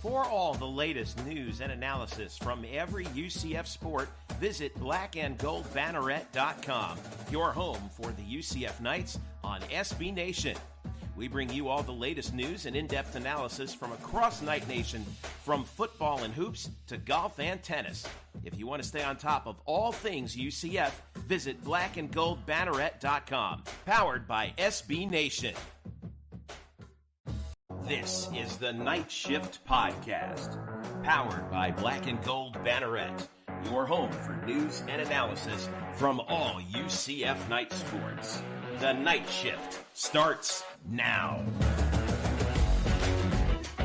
For all the latest news and analysis from every UCF sport, visit blackandgoldbanneret.com, your home for the UCF Knights on SB Nation. We bring you all the latest news and in-depth analysis from across Knight Nation, from football and hoops to golf and tennis. If you want to stay on top of all things UCF, visit blackandgoldbanneret.com, powered by SB Nation. This is the KnightShift Podcast, powered by Black and Gold Banneret, your home for news and analysis from all UCF Knight sports. The KnightShift starts now.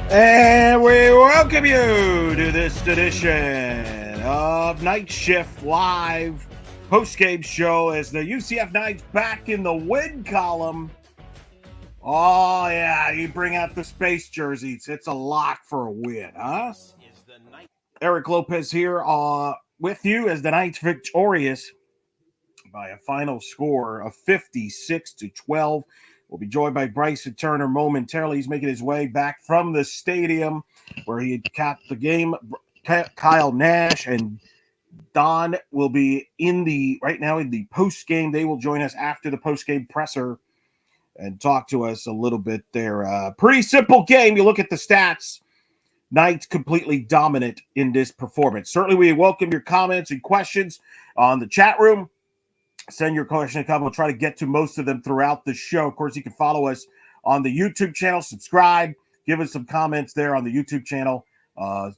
And we welcome you to this edition of KnightShift Live post-game show as the UCF Knights back in the win column. Oh, yeah, you bring out the space jerseys. It's a lock for a win, huh? Eric Lopez here with you as the Knights victorious by a final score of 56-12. We'll be joined by Bryson Turner momentarily. He's making his way back from the stadium where he had capped the game. Kyle Nash and Don will be right now in the post-game. They will join us after the post-game presser and talk to us a little bit there. Pretty simple game. You look at the stats. Knights completely dominant in this performance. Certainly, we welcome your comments and questions on the chat room. Send your question and comment. We'll try to get to most of them throughout the show. Of course, you can follow us on the YouTube channel. Subscribe. Give us some comments there on the YouTube channel.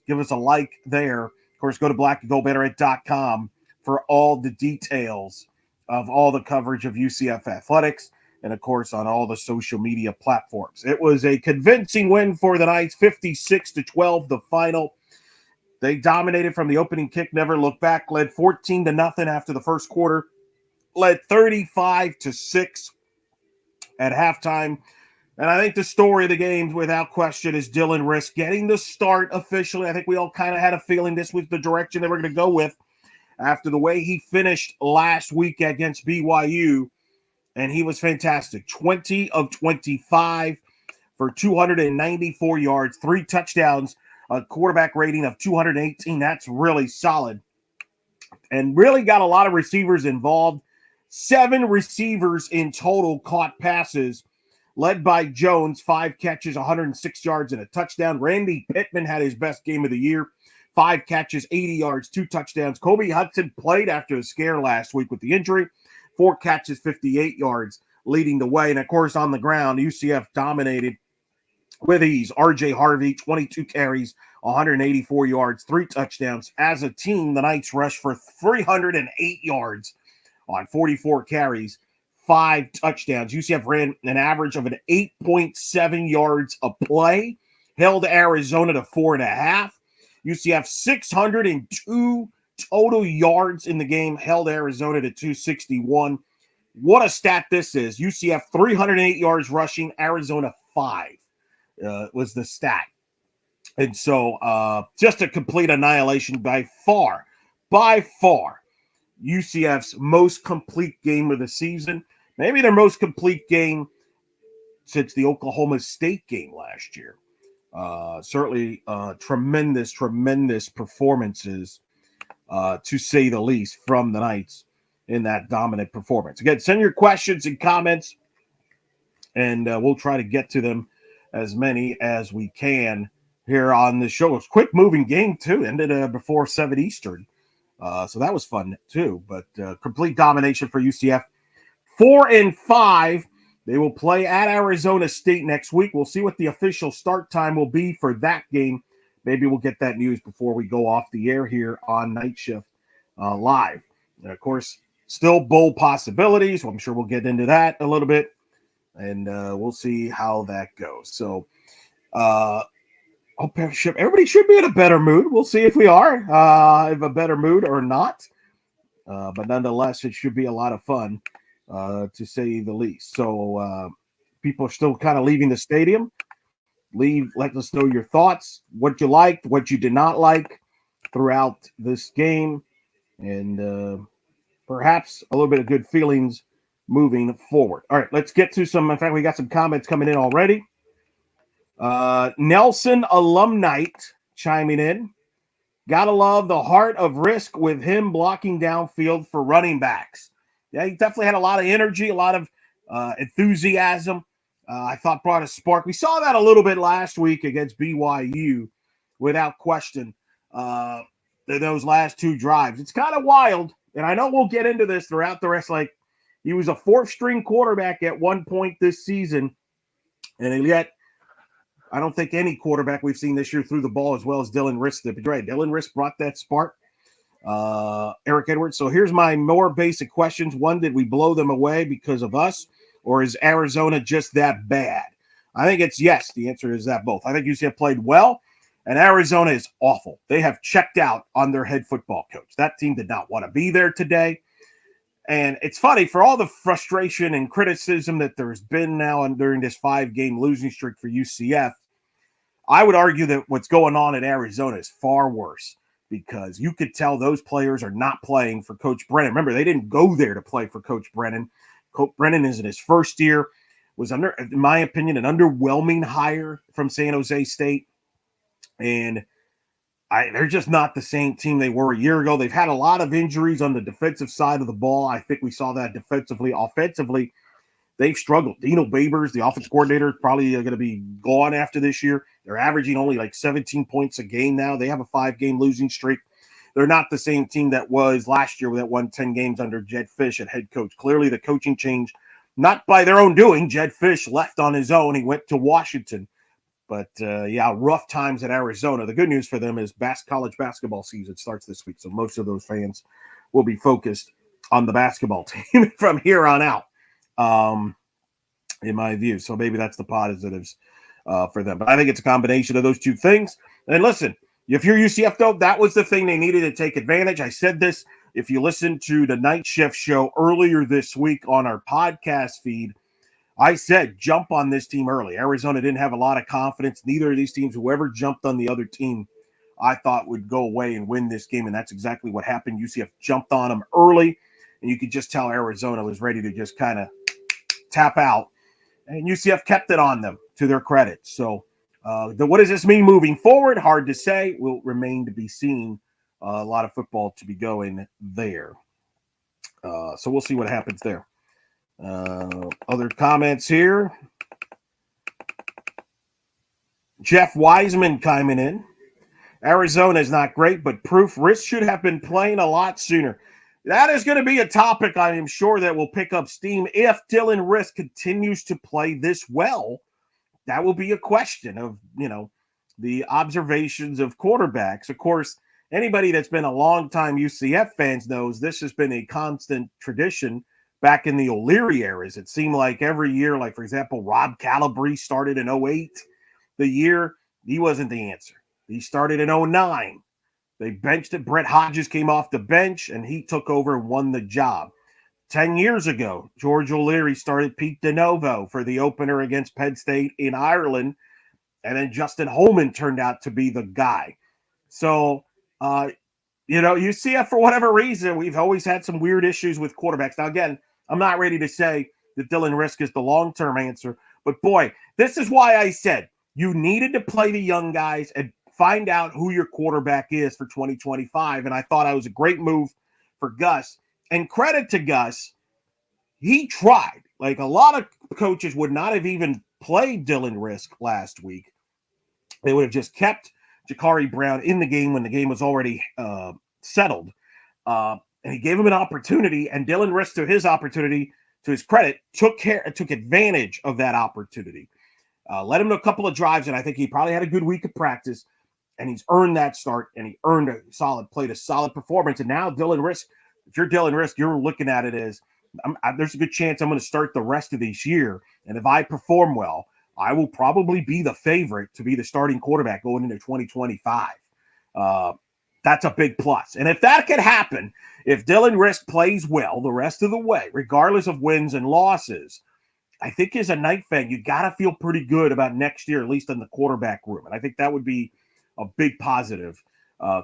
Give us a like there. Of course, go to blackandgoldbanneret.com for all the details of all the coverage of UCF athletics. And, of course, on all the social media platforms. It was a convincing win for the Knights, 56-12, the final. They dominated from the opening kick, never looked back, led 14-0 after the first quarter, led 35-6 at halftime. And I think the story of the game, without question, is Dylan Risk getting the start officially. I think we all kind of had a feeling this was the direction they were going to go with after the way he finished last week against BYU. And he was fantastic. 20 of 25 for 294 yards, 3 touchdowns, a quarterback rating of 218. That's really solid. And really got a lot of receivers involved. 7 receivers in total caught passes, led by Jones, 5 catches, 106 yards, and a touchdown. Randy Pittman had his best game of the year. 5 catches, 80 yards, 2 touchdowns. Kobe Hudson played after a scare last week with the injury. 4 catches, 58 yards, leading the way. And, of course, on the ground, UCF dominated with ease. R.J. Harvey, 22 carries, 184 yards, 3 touchdowns. As a team, the Knights rushed for 308 yards on 44 carries, 5 touchdowns. UCF ran an average of an 8.7 yards a play, held Arizona to 4.5. UCF 602 total yards in the game, held Arizona to 261. What a stat this is. UCF 308 yards rushing, Arizona 5 was the stat. And so just a complete annihilation by far, UCF's most complete game of the season. Maybe their most complete game since the Oklahoma State game last year. Certainly tremendous performances, to say the least, from the Knights in that dominant performance. Again, send your questions and comments, and we'll try to get to them, as many as we can here on the show. It's a quick-moving game, too. Ended before 7 Eastern, so that was fun, too. But complete domination for UCF. 4-5. They will play at Arizona State next week. We'll see what the official start time will be for that game. Maybe we'll get that news before we go off the air here on KnightShift Live. And, of course, still bowl possibilities. So I'm sure we'll get into that a little bit, and we'll see how that goes. So everybody should be in a better mood. We'll see if we are in a better mood or not. But nonetheless, it should be a lot of fun, to say the least. So people are still kind of leaving the stadium. Let us know your thoughts, what you liked, what you did not like throughout this game, and perhaps a little bit of good feelings moving forward. All right, let's get to some. In fact, we got some comments coming in already. Nelson Alumnite chiming in. Gotta love the heart of risk with him blocking downfield for running backs. Yeah, he definitely had a lot of energy, a lot of enthusiasm. I thought brought a spark. We saw that a little bit last week against BYU, without question. Those last two drives. It's kind of wild, and I know we'll get into this throughout the rest. Like, he was a fourth-string quarterback at one point this season, and yet I don't think any quarterback we've seen this year threw the ball as well as Dylan Risk did. But right, Dylan Risk brought that spark. Eric Edwards. So here's my more basic questions. One, did we blow them away because of us, or is Arizona just that bad? I think it's yes. The answer is that both. I think UCF played well, and Arizona is awful. They have checked out on their head football coach. That team did not want to be there today. And it's funny, for all the frustration and criticism that there's been now during this 5-game losing streak for UCF, I would argue that what's going on in Arizona is far worse, because you could tell those players are not playing for Coach Brennan. Remember, they didn't go there to play for Coach Brennan. Coach Brennan is in his first year, was in my opinion, an underwhelming hire from San Jose State. And they're just not the same team they were a year ago. They've had a lot of injuries on the defensive side of the ball. I think we saw that defensively. Offensively, they've struggled. Dino Babers, the offensive coordinator, is probably going to be gone after this year. They're averaging only like 17 points a game now. They have a 5-game losing streak. They're not the same team that was last year that won 10 games under Jed Fish at head coach. Clearly, the coaching changed, not by their own doing. Jed Fish left on his own. He went to Washington. But, rough times at Arizona. The good news for them is college basketball season starts this week, so most of those fans will be focused on the basketball team from here on out, in my view. So maybe that's the positives for them. But I think it's a combination of those two things. And listen, if you're UCF, though, that was the thing they needed to take advantage. I said this, if you listen to the Night Shift show earlier this week on our podcast feed, I said jump on this team early. Arizona didn't have a lot of confidence. Neither of these teams, whoever jumped on the other team, I thought would go away and win this game, and that's exactly what happened. UCF jumped on them early, and you could just tell Arizona was ready to just kind of tap out, and UCF kept it on them, to their credit. So what does this mean moving forward? Hard to say. Will remain to be seen. A lot of football to be going there. So we'll see what happens there. Other comments here. Jeff Wiseman coming in. Arizona is not great, but proof Risk should have been playing a lot sooner. That is going to be a topic I am sure that will pick up steam if Dylan Risk continues to play this well. That will be a question of, the observations of quarterbacks. Of course, anybody that's been a long-time UCF fans knows this has been a constant tradition. Back in the O'Leary eras, it seemed like every year, like, for example, Rob Calabrese started in 2008. The year, he wasn't the answer. He started in 2009. They benched it. Brett Hodges came off the bench, and he took over and won the job. 10 years ago, George O'Leary started Pete DeNovo for the opener against Penn State in Ireland, and then Justin Holman turned out to be the guy. So, UCF, for whatever reason, we've always had some weird issues with quarterbacks. Now, again, I'm not ready to say that Dylan Risk is the long-term answer, but boy, this is why I said you needed to play the young guys and find out who your quarterback is for 2025, and I thought it was a great move for Gus. And credit to Gus, he tried. Like, a lot of coaches would not have even played Dylan Risk last week. They would have just kept Jakari Brown in the game when the game was already settled. And he gave him an opportunity, and Dylan Risk, to his opportunity, to his credit, took advantage of that opportunity. Led him to a couple of drives, and I think he probably had a good week of practice, and he's earned that start, and he earned a solid performance. And now Dylan Risk, if you're Dylan Risk, you're looking at it as, there's a good chance I'm going to start the rest of this year, and if I perform well, I will probably be the favorite to be the starting quarterback going into 2025. That's a big plus. And if that could happen, if Dylan Risk plays well the rest of the way, regardless of wins and losses, I think as a Knight fan, you got to feel pretty good about next year, at least in the quarterback room. And I think that would be a big positive,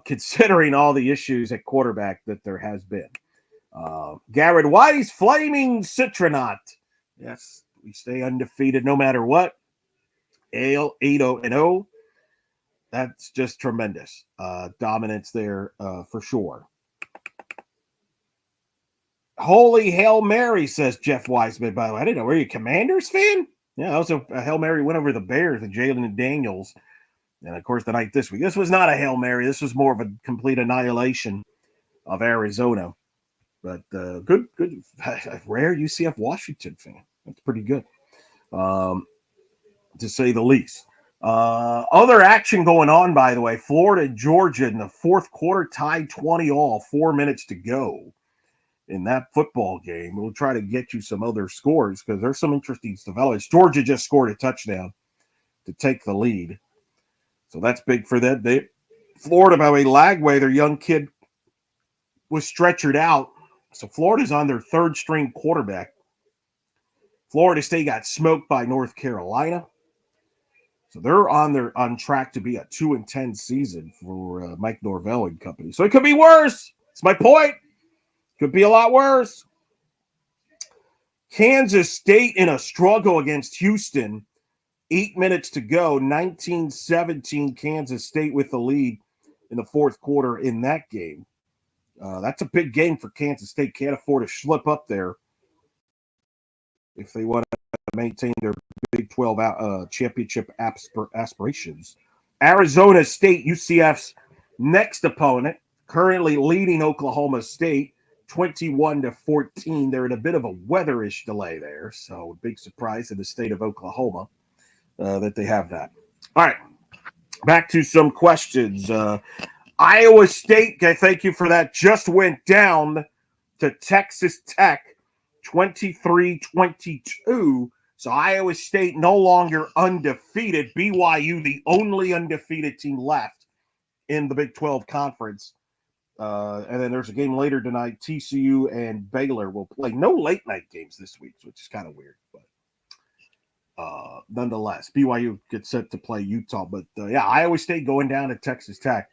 considering all the issues at quarterback that there has been. Garrett Weiss, Flaming Citronaut. Yes, we stay undefeated no matter what. 8-0. That's just tremendous. Dominance there for sure. Holy Hail Mary, says Jeff Wiseman. By the way, I didn't know. Were you a Commanders fan? Yeah, that was a Hail Mary win over the Bears and Jalen Daniels. And, of course, the night this week. This was not a Hail Mary. This was more of a complete annihilation of Arizona. But good, rare UCF Washington fan. That's pretty good, to say the least. Other action going on, by the way. Florida, Georgia in the fourth quarter, tied 20-all, 4 minutes to go in that football game. We'll try to get you some other scores because there's some interesting developments. Georgia just scored a touchdown to take the lead. So that's big for them. Florida, by the way, Lagway, their young kid, was stretchered out. So Florida's on their third string quarterback. Florida State got smoked by North Carolina. So they're on track to be a 2-10 season for Mike Norvell and company. So it could be worse. That's my point. Could be a lot worse. Kansas State in a struggle against Houston. 8 minutes to go. 19-17 Kansas State with the lead in the fourth quarter in that game. That's a big game for Kansas State. Can't afford to slip up there if they want to maintain their Big 12 championship aspirations. Arizona State, UCF's next opponent, currently leading Oklahoma State 21-14. They're in a bit of a weatherish delay there, so big surprise in the state of Oklahoma that they have that. All right, back to some questions. Iowa State, thank you for that, just went down to Texas Tech 23-22. So Iowa State no longer undefeated. BYU, the only undefeated team left in the Big 12 conference. And then there's a game later tonight. TCU and Baylor will play. No late night games this week, which is kind of weird. But nonetheless, BYU gets set to play Utah. But, Iowa State going down to Texas Tech.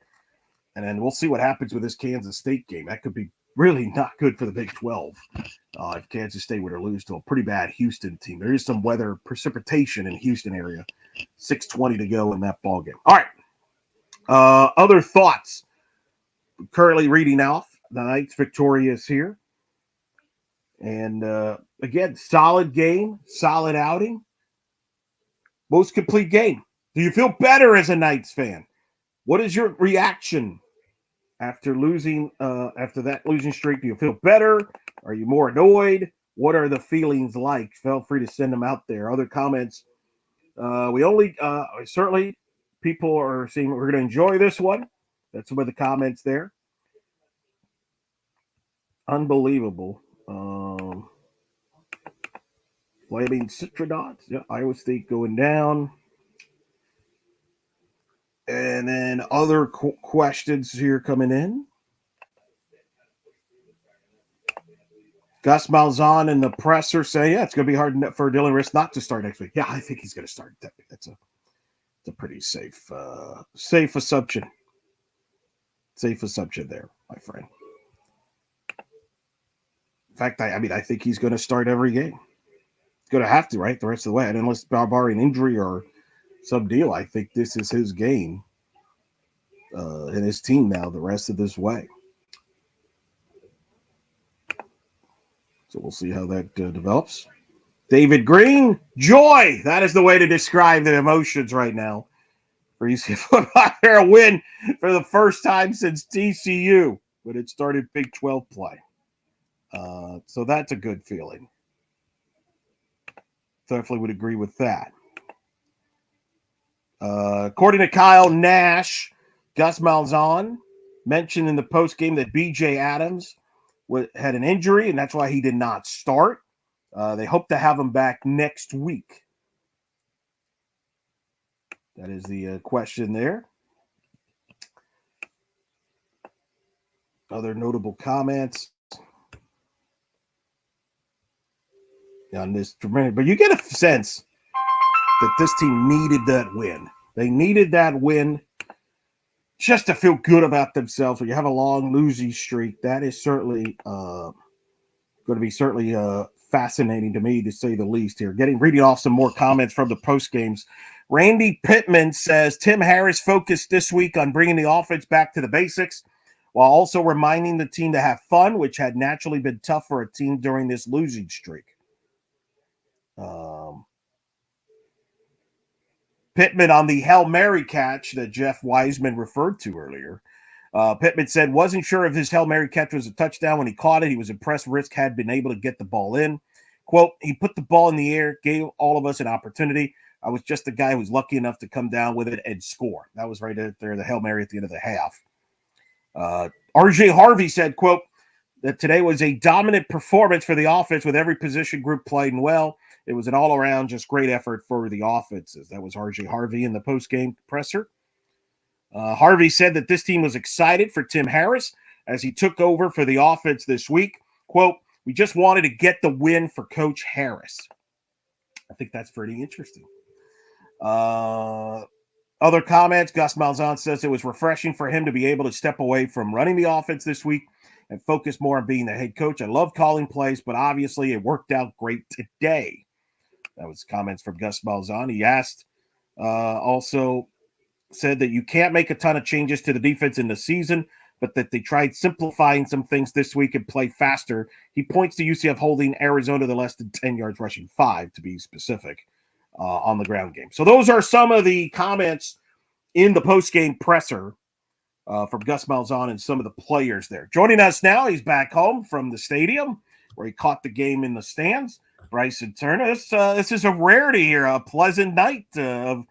And then we'll see what happens with this Kansas State game. That could be really not good for the Big 12 if Kansas State were to lose to a pretty bad Houston team. There is some weather precipitation in Houston area. 6:20 to go in that ball game. All right. Other thoughts. Currently reading off. The Knights victorious here. And, again, solid game, solid outing. Most complete game. Do you feel better as a Knights fan? What is your reaction after that losing streak? Do you feel better? Are you more annoyed? What are the feelings like? Feel free to send them out there. Other comments. Certainly people are saying we're going to enjoy this one. That's some of the comments there. Unbelievable. Flaming Citronauts. Yeah, Iowa State going down. And then other questions here coming in. Gus Malzahn in the presser say, it's going to be hard for Dylan Riss not to start next week. Yeah, I think he's going to start. That's a pretty safe assumption. Safe assumption there, my friend. In fact, I think he's going to start every game. He's going to have to, right, the rest of the way. And unless barring injury or some deal, I think this is his game and his team now the rest of this way. So we'll see how that develops. David Green, joy. That is the way to describe the emotions right now for UCF football. A win for the first time since TCU when it started Big 12 play. So that's a good feeling. Definitely would agree with that. According to Kyle Nash, Gus Malzahn mentioned in the postgame that B.J. Adams had an injury, and that's why he did not start. They hope to have him back next week. That is the question there. Other notable comments on this, but you get a sense that this team needed that win. They needed that win just to feel good about themselves. When you have a long losing streak, that is certainly going to be fascinating to me, to say the least here. Reading off some more comments from the post games. Randy Pittman says Tim Harris focused this week on bringing the offense back to the basics while also reminding the team to have fun, which had naturally been tough for a team during this losing streak. Pittman on the Hail Mary catch that Jeff Wiseman referred to earlier. Pittman said, wasn't sure if his Hail Mary catch was a touchdown when he caught it. He was impressed Risk had been able to get the ball in. Quote, he put the ball in the air, gave all of us an opportunity. I was just the guy who was lucky enough to come down with it and score. That was right there, the Hail Mary at the end of the half. RJ Harvey said, quote, that today was a dominant performance for the offense with every position group playing well. It was an all-around just great effort for the offenses. That was RJ Harvey in the post-game presser. Harvey said that this team was excited for Tim Harris as he took over for the offense this week. Quote, we just wanted to get the win for Coach Harris. I think that's pretty interesting. Other comments, Gus Malzahn says it was refreshing for him to be able to step away from running the offense this week and focus more on being the head coach. I love calling plays, but obviously it worked out great today. That was comments from Gus Malzahn. He also said that you can't make a ton of changes to the defense in the season, but that they tried simplifying some things this week and play faster. He points to UCF holding Arizona to less than 10 yards rushing, 5 to be specific, on the ground game. So those are some of the comments in the post-game presser from Gus Malzahn and some of the players there. Joining us now, he's back home from the stadium where he caught the game in the stands. Bryson Turner. This is a rarity here, a pleasant night of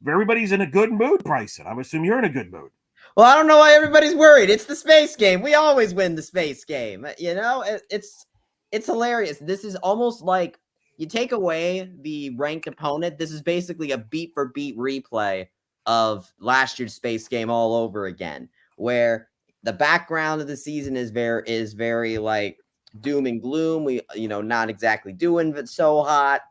everybody's in a good mood, Bryson. I assume you're in a good mood. Well, I don't know why everybody's worried. It's the space game. We always win the space game. You know, it's hilarious. This is almost like you take away the ranked opponent. This is basically a beat for beat replay of last year's space game all over again, where the background of the season is very like doom and gloom. We, not exactly doing it so hot.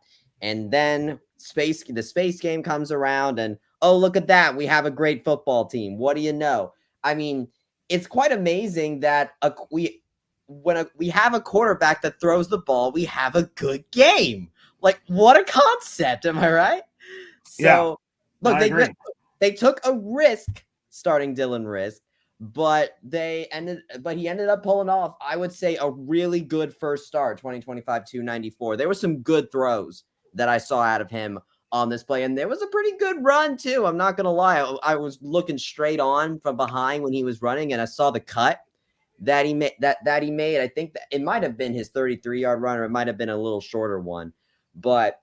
And then the space game comes around and, oh, look at that. We have a great football team. What do you know? I mean, it's quite amazing that when we have a quarterback that throws the ball, we have a good game. Like, what a concept. Am I right? So, yeah, look, they took a risk starting Dylan Risk, but he ended up pulling off, I would say, a really good first start, 2025 294. There were some good throws that I saw out of him on this play, and there was a pretty good run too. I'm not gonna lie. I was looking straight on from behind when he was running, and I saw the cut that he made. That he made. I think that it might have been his 33-yard run, or it might have been a little shorter one, but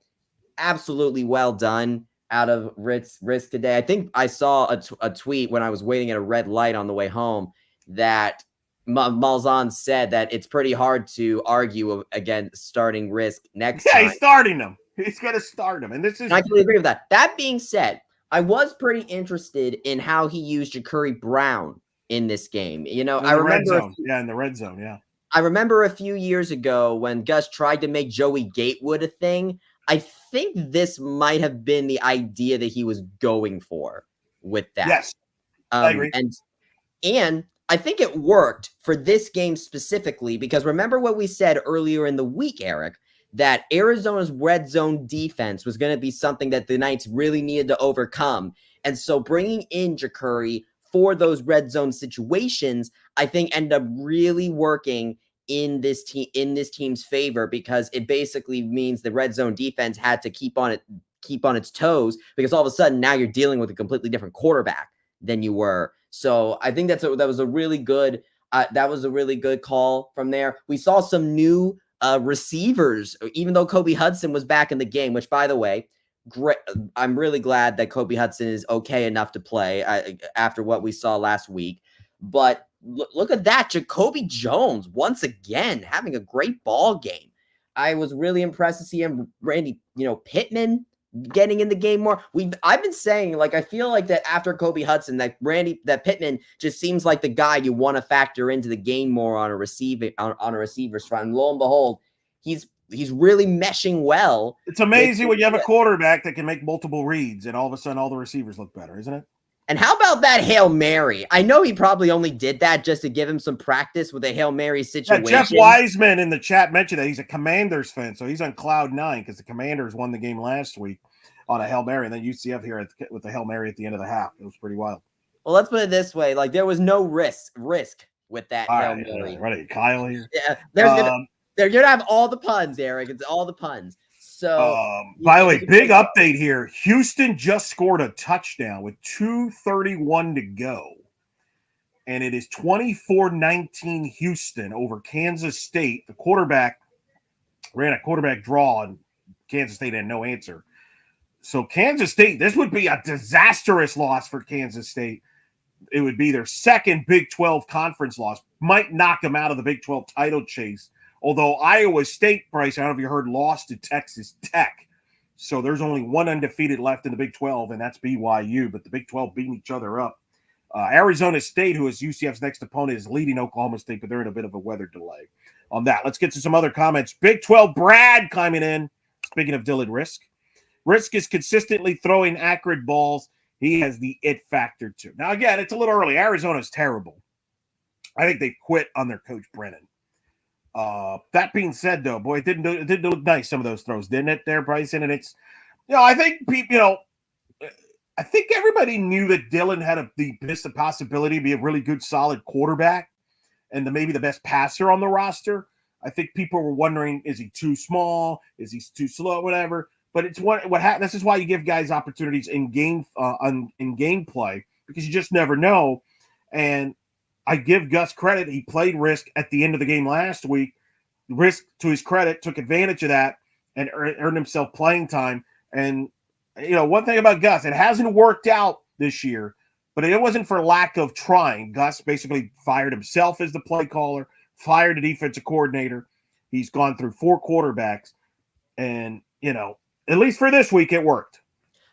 absolutely well done out of Risk today. I think I saw a tweet when I was waiting at a red light on the way home that Malzahn said that it's pretty hard to argue against starting Risk next time. Yeah, he's starting him. He's going to start him. And this is. I can agree with that. That being said, I was pretty interested in how he used Ja'Cory Brown in this game. In the red zone. Yeah. I remember a few years ago when Gus tried to make Joey Gatewood a thing. I think this might have been the idea that he was going for with that. Yes, I agree. And I think it worked for this game specifically because remember what we said earlier in the week, Eric, that Arizona's red zone defense was going to be something that the Knights really needed to overcome. And so bringing in Ja'Cory for those red zone situations, I think ended up really working in this team's favor because it basically means the red zone defense had to keep on its toes because all of a sudden now you're dealing with a completely different quarterback than you were. So I think that was a really good call from there. We saw some new receivers, even though Kobe Hudson was back in the game, which by the way, great. I'm really glad that Kobe Hudson is okay enough to play after what we saw last week. But look at that. Jacoby Jones, once again, having a great ball game. I was really impressed to see him, Randy, Pittman getting in the game more. I've been saying, I feel like that after Kobe Hudson, that Pittman just seems like the guy you want to factor into the game more on a receiver's front. And lo and behold, he's really meshing well. It's amazing when you have a quarterback that can make multiple reads and all of a sudden all the receivers look better, isn't it? And how about that Hail Mary? I know he probably only did that just to give him some practice with a Hail Mary situation. Yeah, Jeff Wiseman in the chat mentioned that he's a Commanders fan, so he's on cloud 9 because the Commanders won the game last week. on a Hail Mary, and then UCF here with the Hail Mary at the end of the half. It was pretty wild. Well, let's put it this way. Like, there was no risk with that All Hail right, Mary. ready, Kyle here. Yeah, they're gonna have all the puns, Eric. It's all the puns. So, by the way, big update here. Houston just scored a touchdown with 2:31 to go. And it is 24-19 Houston over Kansas State. The quarterback ran a quarterback draw, and Kansas State had no answer. So Kansas State, this would be a disastrous loss for Kansas State. It would be their second Big 12 conference loss. Might knock them out of the Big 12 title chase. Although Iowa State, Bryce, I don't know if you heard, lost to Texas Tech. So there's only one undefeated left in the Big 12, and that's BYU. But the Big 12 beating each other up. Arizona State, who is UCF's next opponent, is leading Oklahoma State, but they're in a bit of a weather delay on that. Let's get to some other comments. Big 12, Brad climbing in. Speaking of Dylan Risk. Risk is consistently throwing accurate balls. He has the it factor, too. Now, again, it's a little early. Arizona's terrible. I think they quit on their coach, Brennan. That being said, though, boy, it didn't look nice, some of those throws, didn't it there, Bryson? And it's, I think people, I think everybody knew that Dylan had the possibility to be a really good, solid quarterback and maybe the best passer on the roster. I think people were wondering, is he too small? Is he too slow? Whatever. But it's what happens. This is why you give guys opportunities in game gameplay, because you just never know. And I give Gus credit. He played Risk at the end of the game last week. Risk, to his credit, took advantage of that and earned himself playing time. And one thing about Gus, it hasn't worked out this year, but it wasn't for lack of trying. Gus basically fired himself as the play caller, fired the defensive coordinator. He's gone through 4 quarterbacks, and at least for this week, it worked.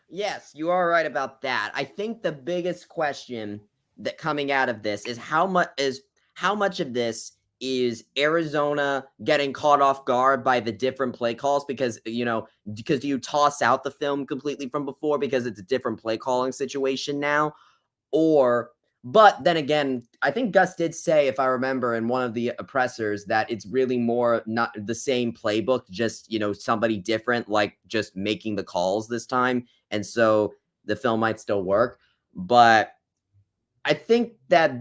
Yes, you are right about that. I think the biggest question that coming out of this is how much of this is Arizona getting caught off guard by the different play calls because you toss out the film completely from before because it's a different play calling situation now, but then again, I think Gus did say, if I remember in one of the pressers, that it's really more not the same playbook, just, somebody different, like just making the calls this time. And so the film might still work. But I think that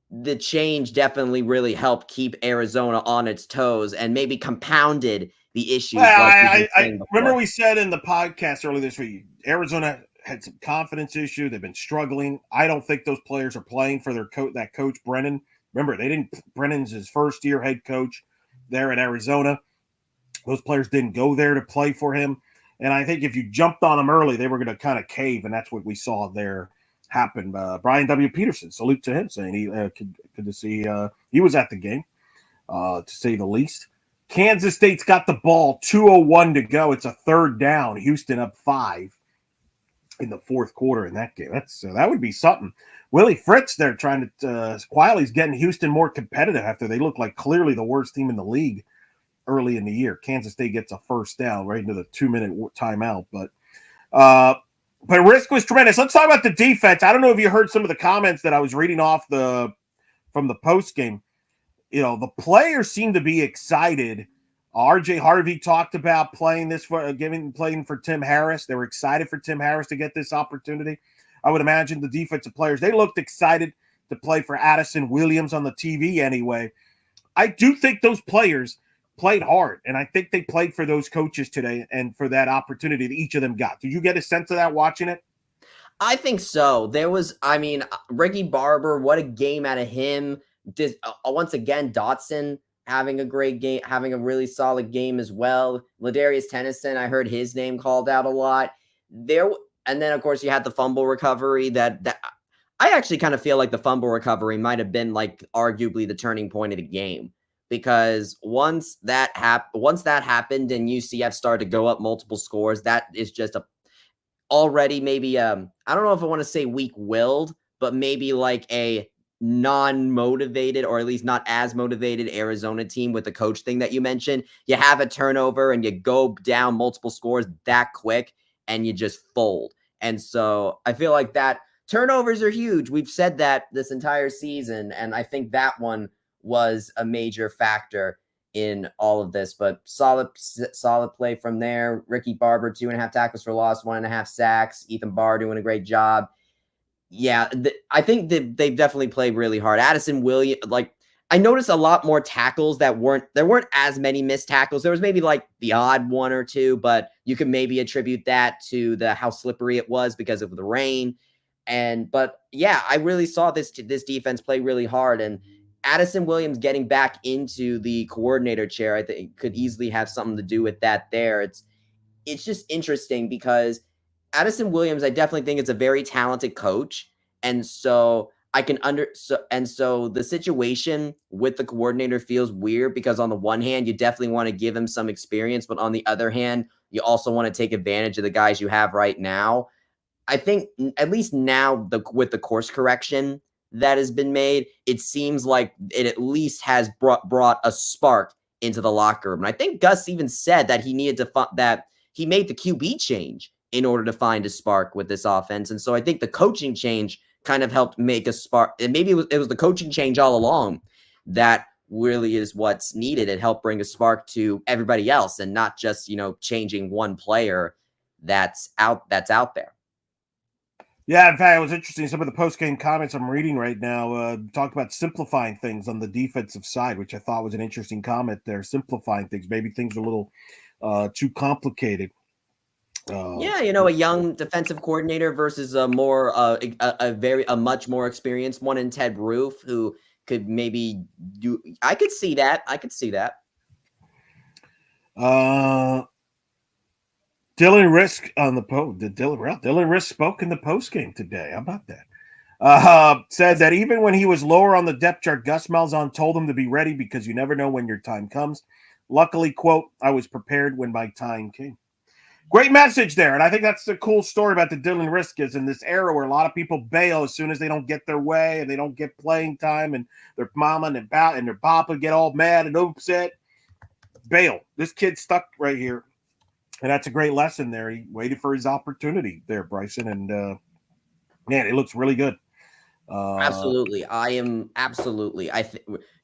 the change definitely really helped keep Arizona on its toes and maybe compounded the issues. I remember we said in the podcast earlier this week, Arizona had some confidence issue. They've been struggling. I don't think those players are playing for their coach, Brennan. Remember, Brennan's his first year head coach there at Arizona. Those players didn't go there to play for him. And I think if you jumped on them early, they were going to kind of cave. And that's what we saw there happen. Brian W. Peterson, salute to him, saying he good to see he was at the game, to say the least. Kansas State's got the ball, 2:01 to go. It's a 3rd down. Houston up 5 in the 4th quarter in that game. That would be something. Willie Fritz there trying to quietly getting Houston more competitive after they look like clearly the worst team in the league early in the year. Kansas State gets a 1st down right into the 2-minute timeout, but Risk was tremendous. Let's talk about the defense. I don't know if you heard some of the comments that I was reading off from the post game. The players seem to be excited. RJ Harvey talked about playing for Tim Harris. They were excited for Tim Harris to get this opportunity. I would imagine the defensive players, they looked excited to play for Addison Williams on the TV anyway. I do think those players played hard, and I think they played for those coaches today and for that opportunity that each of them got. Did you get a sense of that watching it? I think so. Ricky Barber, what a game out of him. Once again, Dotson having a great game, having a really solid game as well. Ladarius Tennyson, I heard his name called out a lot there. And then, of course, you had the fumble recovery that I actually kind of feel like the fumble recovery might have been like arguably the turning point of the game, because once that happened and UCF started to go up multiple scores, that is just already maybe, I don't know if I want to say weak-willed, but maybe like a non-motivated, or at least not as motivated Arizona team with the coach thing that you mentioned. You have a turnover and you go down multiple scores that quick and you just fold. And so I feel like that turnovers are huge. We've said that this entire season, and I think that one was a major factor in all of this, but solid play from there. Ricky Barber, 2.5 tackles for loss, 1.5 sacks. Ethan Barr doing a great job. Yeah, I think that they've definitely played really hard. Addison Williams, I noticed a lot more tackles there weren't as many missed tackles. There was maybe like the odd one or two, but you could maybe attribute that to how slippery it was because of the rain. But yeah, I really saw this defense play really hard, and Addison Williams getting back into the coordinator chair, I think could easily have something to do with that there. It's just interesting because Addison Williams, I definitely think is a very talented coach. And so so the situation with the coordinator feels weird because on the one hand, you definitely want to give him some experience, but on the other hand, you also want to take advantage of the guys you have right now. I think at least now with the course correction that has been made, it seems like it at least has brought a spark into the locker room. And I think Gus even said that he needed to that he made the QB change in order to find a spark with this offense. And so I think the coaching change kind of helped make a spark. And maybe it was the coaching change all along that really is what's needed. It helped bring a spark to everybody else and not just, changing one player that's out there. Yeah, in fact, it was interesting. Some of the post-game comments I'm reading right now talk about simplifying things on the defensive side, which I thought was an interesting comment there. Simplifying things. Maybe things are a little too complicated. Yeah, a young defensive coordinator versus a much more experienced one in Ted Roof, who could maybe do. I could see that. Dylan Risk on the post. Dylan Risk spoke in the post game today. How about that? Said that even when he was lower on the depth chart, Gus Malzahn told him to be ready because you never know when your time comes. Luckily, quote, I was prepared when my time came. Great message there. And I think that's the cool story about the Dylan Risk is in this era where a lot of people bail as soon as they don't get their way and they don't get playing time and their mama and their papa get all mad and upset. Bail. This kid stuck right here. And that's a great lesson there. He waited for his opportunity there, Bryson. And, man, it looks really good. Absolutely.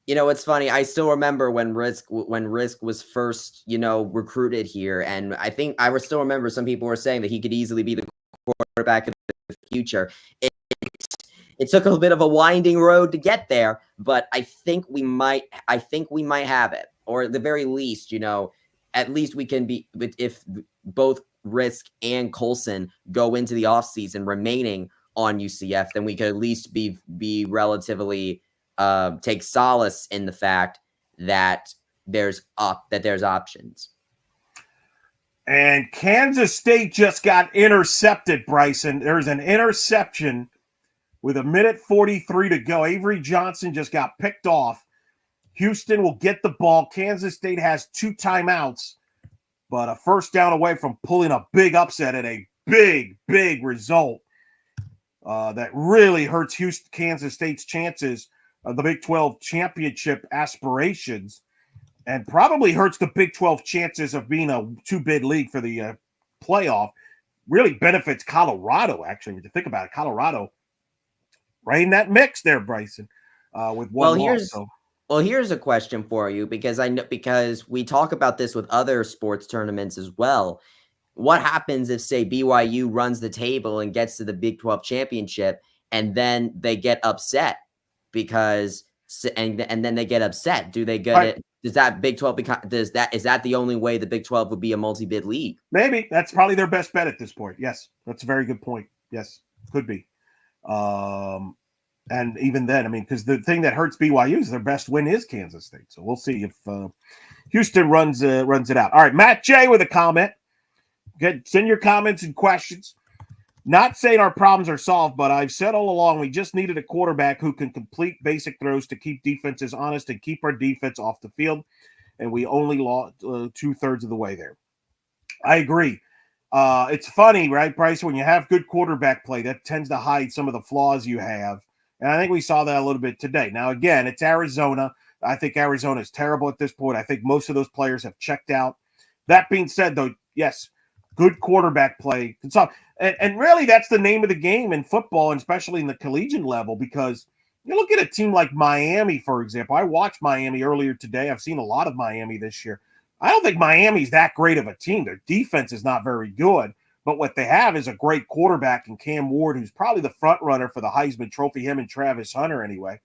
It's funny. I still remember when Risk was first, recruited here. And I think I still remember some people were saying that he could easily be the quarterback of the future. It took a bit of a winding road to get there, but I think we might have it. Or at the very least, at least we can be, if both Risk and Colson go into the offseason remaining on UCF, then we could at least be relatively take solace in the fact that there's options. And Kansas State just got intercepted, Bryson. There's an interception with 1:43 to go. Avery Johnson just got picked off. Houston will get the ball. Kansas State has 2 timeouts, but a first down away from pulling a big upset and a big, big result that really hurts Kansas State's chances of the Big 12 championship aspirations and probably hurts the Big 12 chances of being a 2-bid league for the playoff. Really benefits Colorado, actually, if you think about it. Colorado right in that mix there, Bryson, with one loss. Well, here's a question for you because we talk about this with other sports tournaments as well. What happens if, say, BYU runs the table and gets to the Big 12 championship and then they get upset because and then they get upset? Do they get it? Does that Big 12 is that the only way the Big 12 would be a multi-bid league? Maybe that's probably their best bet at this point. Yes, that's a very good point. Yes, could be. And even then, I mean, because the thing that hurts BYU is their best win is Kansas State. So we'll see if Houston runs it out. All right, Matt J with a comment. Send your comments and questions. Not saying our problems are solved, but I've said all along we just needed a quarterback who can complete basic throws to keep defenses honest and keep our defense off the field. And we only lost 2/3 of the way there. I agree. It's funny, right, Bryce? When you have good quarterback play, that tends to hide some of the flaws you have. And I think we saw that a little bit today. Now, again, it's Arizona. I think Arizona is terrible at this point. I think most of those players have checked out. That being said, though, yes, good quarterback play. And really, that's the name of the game in football, and especially in the collegiate level, because You look at a team like Miami, for example. I watched Miami earlier today. I've seen a lot of Miami this year. I don't think Miami's that great of a team. Their defense is not very good, but what they have is a great quarterback in Cam Ward, who's probably the front runner for the Heisman Trophy, him and Travis Hunter anyway.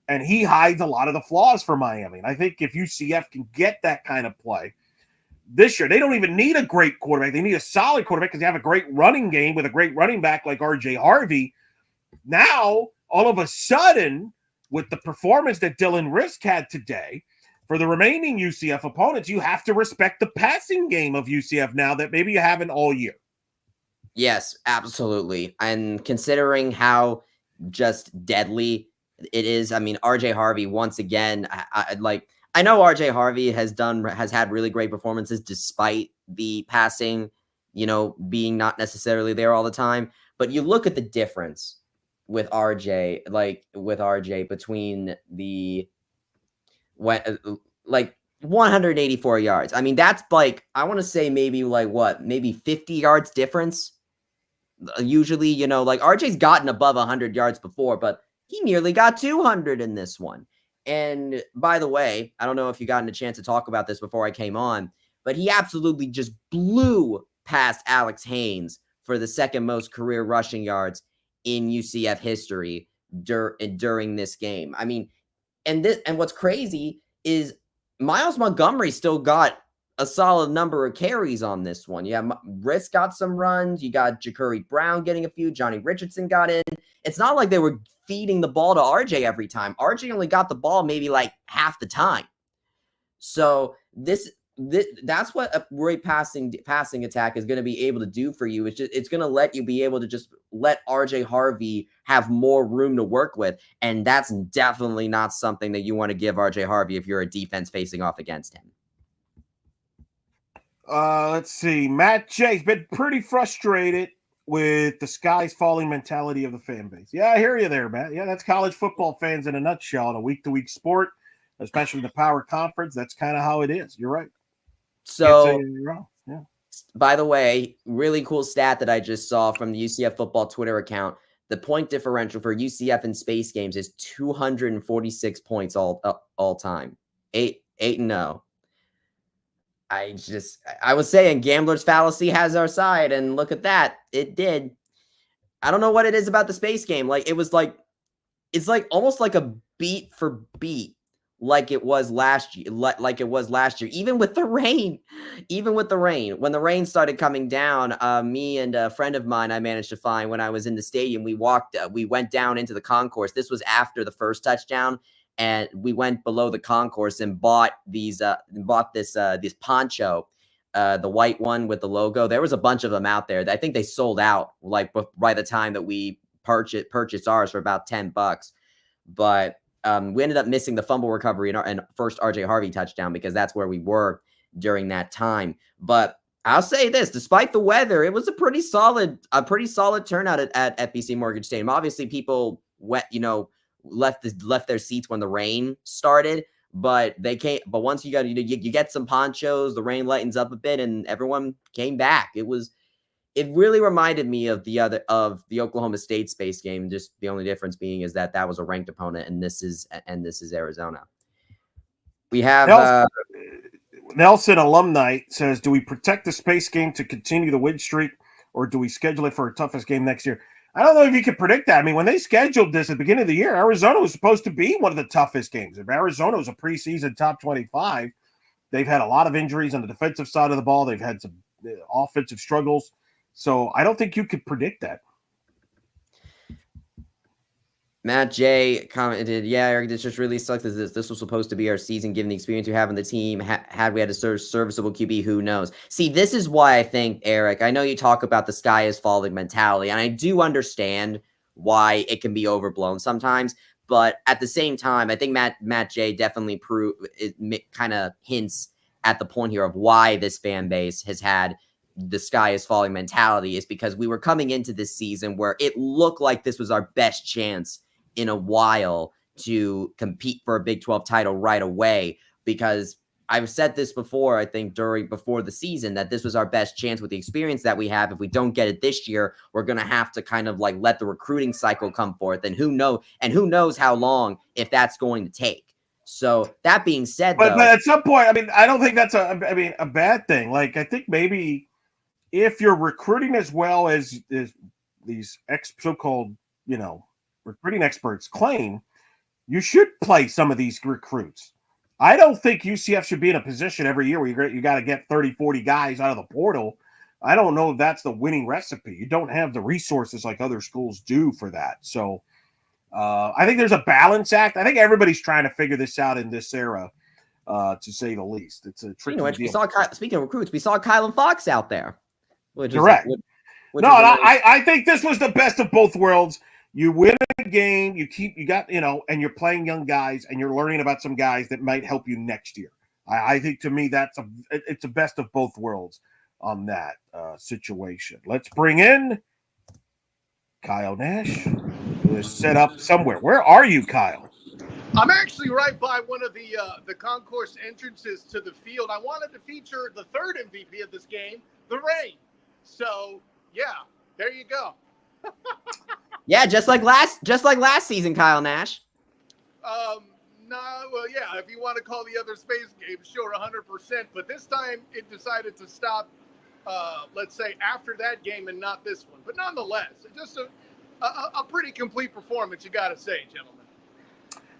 And he hides a lot of the flaws for Miami. And I think if UCF can get that kind of play this year, they don't even need a great quarterback. They need a solid quarterback because they have a great running game with a great running back like RJ Harvey. Now, all of a sudden, with the performance that Dylan Risk had today, for the remaining UCF opponents, you have to respect the passing game of UCF now that maybe you haven't all year. Yes, absolutely. And considering how just deadly it is, I mean, RJ Harvey, once again, I know RJ Harvey has had really great performances despite the passing, being not necessarily there all the time. But you look at the difference with RJ, between the 184 yards. I mean, that's I want to say maybe 50 yards difference. Usually, RJ's gotten above 100 yards before, but he nearly got 200 in this one. And by the way, I don't know if you gotten a chance to talk about this before I came on, but he absolutely just blew past Alex Haynes for the second most career rushing yards in UCF history during this game. I mean, and what's crazy is Miles Montgomery still got a solid number of carries on this one. Yeah, Risk got some runs. You got Ja'Cory Brown getting a few. Johnny Richardson got in. It's not like they were feeding the ball to RJ every time. RJ only got the ball maybe half the time. So that's what a great passing attack is going to be able to do for you. It's going to let you be able to just let RJ Harvey have more room to work with. And that's definitely not something that you want to give RJ Harvey if you're a defense facing off against him. Let's see. Matt J's been pretty frustrated with the sky's falling mentality of the fan base. Yeah, I hear you there, Matt. Yeah, that's college football fans in a nutshell. In a week-to-week sport, especially the power conference, that's kind of how it is. You're right. So, you're wrong. Yeah. By the way, really cool stat that I just saw from the UCF football Twitter account. The point differential for UCF in space games is 246 points all time. 8-0. I was saying gambler's fallacy has our side, and look at that. It did. I don't know what it is about the space game. It's almost like a beat for beat, like it was last year, even with the rain, when the rain started coming down, me and a friend of mine, I managed to find when I was in the stadium, we went down into the concourse. This was after the first touchdown. And we went below the concourse and bought this poncho, the white one with the logo. There was a bunch of them out there. I think they sold out by the time that we purchased ours for about $10. But we ended up missing the fumble recovery and first RJ Harvey touchdown because that's where we were during that time. But I'll say this: despite the weather, it was a pretty solid turnout at FBC Mortgage Stadium. Obviously, people left their seats when the rain started, but they came. But once you get some ponchos, the rain lightens up a bit, and everyone came back. It really reminded me of the Oklahoma State space game. Just the only difference being is that was a ranked opponent, and this is Arizona. We have Nelson Alumni says, "Do we protect the space game to continue the win streak, or do we schedule it for a toughest game next year?" I don't know if you can predict that. I mean, when they scheduled this at the beginning of the year, Arizona was supposed to be one of the toughest games. If Arizona was a preseason top 25, they've had a lot of injuries on the defensive side of the ball. They've had some offensive struggles. So I don't think you could predict that. Matt J commented, "Yeah, Eric, this just really sucks. This was supposed to be our season, given the experience we have in the team. Had we had a serviceable QB, who knows?" See, this is why I think, Eric, I know you talk about the sky is falling mentality, and I do understand why it can be overblown sometimes. But at the same time, I think Matt J definitely kind of hints at the point here of why this fan base has had the sky is falling mentality, is because we were coming into this season where it looked like this was our best chance in a while to compete for a Big 12 title right away, because I've said this before, I think before the season, that this was our best chance with the experience that we have. If we don't get it this year, we're going to have to kind of like let the recruiting cycle come forth. And who knows how long, if that's going to take. So that being said, but at some point, I mean, I don't think that's a bad thing. Like, I think maybe if you're recruiting as well as these so-called, recruiting experts claim, you should play some of these recruits. I don't think UCF should be in a position every year where you got to get 30, 40 guys out of the portal. I don't know if that's the winning recipe. You don't have the resources like other schools do for that. So I think there's a balance act. I think everybody's trying to figure this out in this era, to say the least. It's a tricky deal. Speaking of recruits, we saw Kylan Fox out there. Correct. I think this was the best of both worlds. You win a game, and you're playing young guys, and you're learning about some guys that might help you next year. I think, to me, it's a best of both worlds on that situation. Let's bring in Kyle Nash, who is set up somewhere. Where are you, Kyle? I'm actually right by one of the concourse entrances to the field. I wanted to feature the third MVP of this game, the rain. So, yeah, there you go. Yeah, just like last season, Kyle Nash. If you want to call the other space game, sure, 100%. But this time it decided to stop, let's say, after that game and not this one. But nonetheless, just a pretty complete performance, you got to say, gentlemen.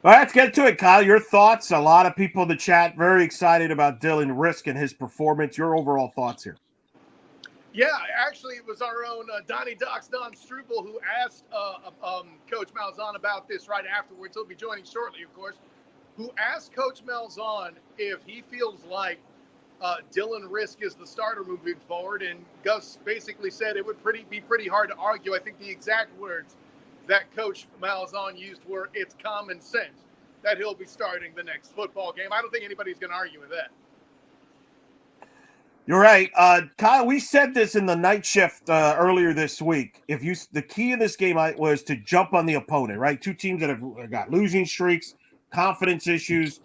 All right, let's get to it, Kyle. Your thoughts. A lot of people in the chat very excited about Dylan Risk and his performance. Your overall thoughts here. Yeah, actually, it was our own Donnie Doc's Don Strouble who asked Coach Malzahn about this right afterwards. He'll be joining shortly, of course. Who asked Coach Malzahn if he feels like Dylan Risk is the starter moving forward, and Gus basically said it would be pretty hard to argue. I think the exact words that Coach Malzahn used were, "It's common sense that he'll be starting the next football game." I don't think anybody's going to argue with that. You're right. Kyle, we said this in the night shift earlier this week. The key in this game was to jump on the opponent, right? Two teams that have got losing streaks, confidence issues.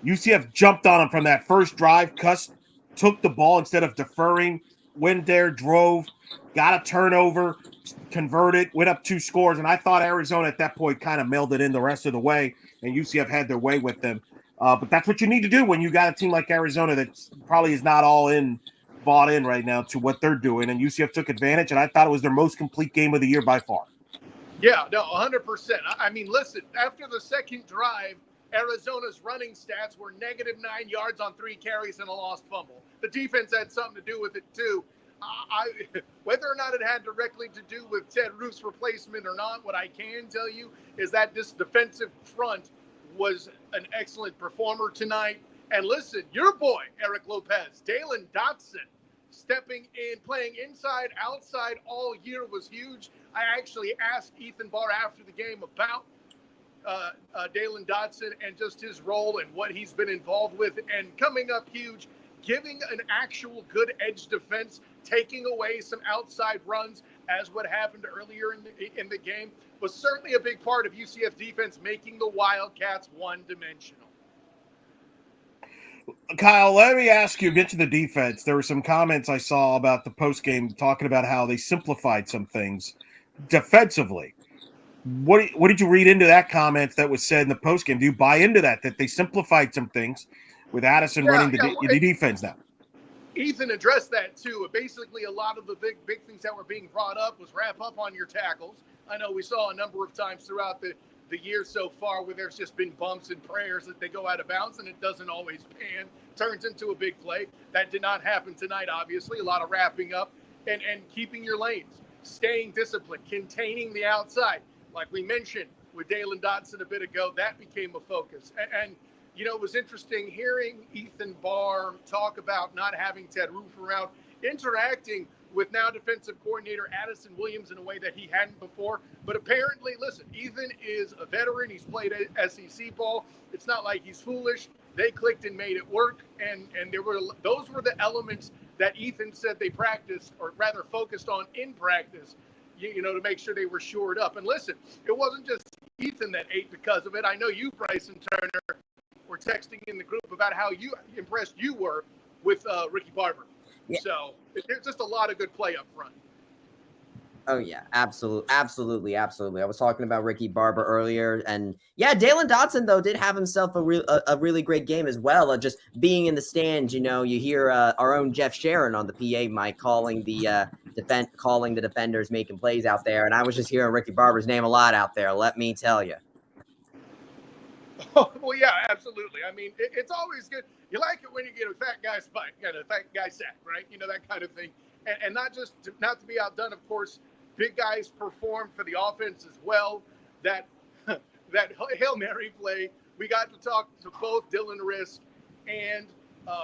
UCF jumped on them from that first drive. Cuss took the ball instead of deferring, went there, drove, got a turnover, converted, went up 2 scores. And I thought Arizona at that point kind of mailed it in the rest of the way, and UCF had their way with them. But that's what you need to do when you got a team like Arizona that probably is not bought in right now to what they're doing. And UCF took advantage, and I thought it was their most complete game of the year by far. Yeah, no, 100%. I mean, listen, after the second drive, Arizona's running stats were -9 yards on 3 carries and a lost fumble. The defense had something to do with it, too. Whether or not it had directly to do with Ted Roof's replacement or not, what I can tell you is that this defensive front was an excellent performer tonight. And listen, your boy, Eric Lopez, Dalen Dotson, stepping in, playing inside, outside all year was huge. I actually asked Ethan Barr after the game about Dalen Dotson and just his role and what he's been involved with. And coming up huge, giving an actual good edge defense, taking away some outside runs, as what happened earlier in the game, was certainly a big part of UCF defense, making the Wildcats one-dimensional. Kyle, let me ask you, get to the defense. There were some comments I saw about the postgame talking about how they simplified some things defensively. What did you read into that comment that was said in the postgame? Do you buy into that they simplified some things with Addison running the defense now? Ethan addressed that too. Basically, a lot of the big things that were being brought up was wrap up on your tackles. I know we saw a number of times throughout the year so far where there's just been bumps and prayers that they go out of bounds and it doesn't always pan, turns into a big play. That did not happen tonight, obviously. A lot of wrapping up and keeping your lanes, staying disciplined, containing the outside. Like we mentioned with Dalen Dotson a bit ago, that became a focus. And you know, it was interesting hearing Ethan Barr talk about not having Ted Roof around, interacting with now defensive coordinator Addison Williams in a way that he hadn't before. But apparently, listen, Ethan is a veteran. He's played SEC ball. It's not like he's foolish. They clicked and made it work. And those were the elements that Ethan said they practiced, or rather focused on in practice, you know, to make sure they were shored up. And listen, it wasn't just Ethan that ate because of it. I know you, Bryson Turner, were texting in the group about how impressed you were with Ricky Barber. Yeah. So there's just a lot of good play up front. Oh yeah, absolutely. I was talking about Ricky Barber earlier, and yeah, Dalen Dotson though did have himself a really great game as well. Just being in the stands, you hear our own Jeff Sharon on the PA mic calling the defenders making plays out there, and I was just hearing Ricky Barber's name a lot out there. Let me tell you. Oh, well, yeah, absolutely. I mean, it's always good. You like it when you get a fat guy spike, a fat guy sack, right? That kind of thing, and not to be outdone, of course. Big guys perform for the offense as well. That Hail Mary play, we got to talk to both Dylan Risk and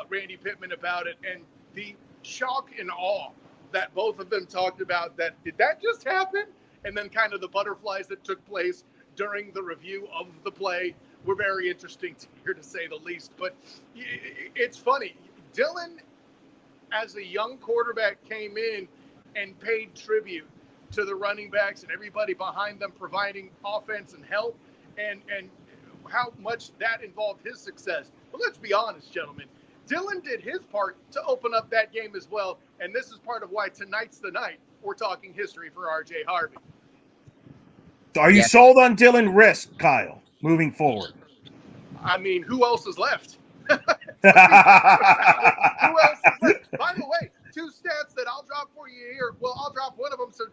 Randy Pittman about it, and the shock and awe that both of them talked about. Did that just happen? And then kind of the butterflies that took place during the review of the play were very interesting to hear, to say the least. But it's funny. Dylan, as a young quarterback, came in and paid tribute to the running backs and everybody behind them providing offense and help, and how much that involved his success. But let's be honest, gentlemen, Dylan did his part to open up that game as well, and this is part of why tonight's the night we're talking history for R.J. Harvey. Are you sold on Dylan Risk, Kyle, moving forward? I mean, who else is left? Who else is left? By the way, two stats that I'll drop for you here. Well, I'll drop one of them so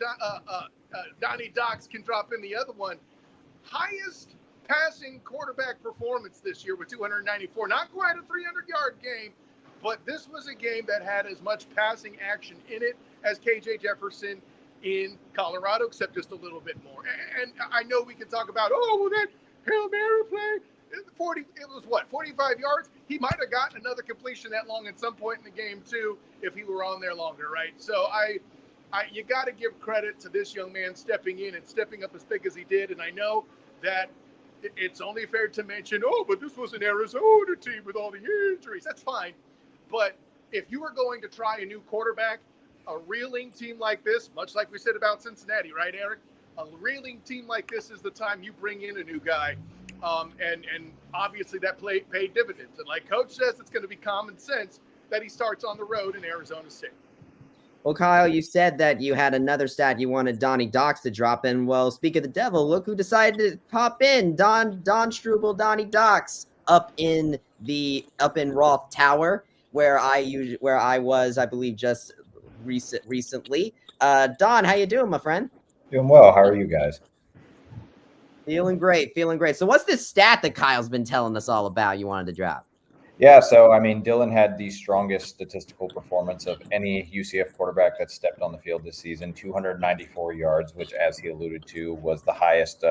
Donnie Dox can drop in the other one. Highest passing quarterback performance this year with 294. Not quite a 300-yard game, but this was a game that had as much passing action in it as KJ Jefferson in Colorado, except just a little bit more. And I know we can talk about, that Hail Mary play, 45 yards. He might have gotten another completion that long at some point in the game too, if he were on there longer, right? So you got to give credit to this young man stepping in and stepping up as big as he did. And I know that it's only fair to mention, but this was an Arizona team with all the injuries. That's fine. But if you were going to try a new quarterback, a reeling team like this, much like we said about Cincinnati, right, Eric? A reeling team like this is the time you bring in a new guy. And obviously that paid dividends. And like Coach says, it's going to be common sense that he starts on the road in Arizona State. Well, Kyle, you said that you had another stat you wanted Donnie Dox to drop in. Well, speak of the devil, look who decided to pop in. Don Strouble, Donnie Dox up in Roth Tower, where I was, I believe, just recently. Don, how you doing, my friend? Doing well. How are you guys? Feeling great. So what's this stat that Kyle's been telling us all about you wanted to drop? Yeah, so, I mean, Dylan had the strongest statistical performance of any UCF quarterback that stepped on the field this season, 294 yards, which, as he alluded to, was the highest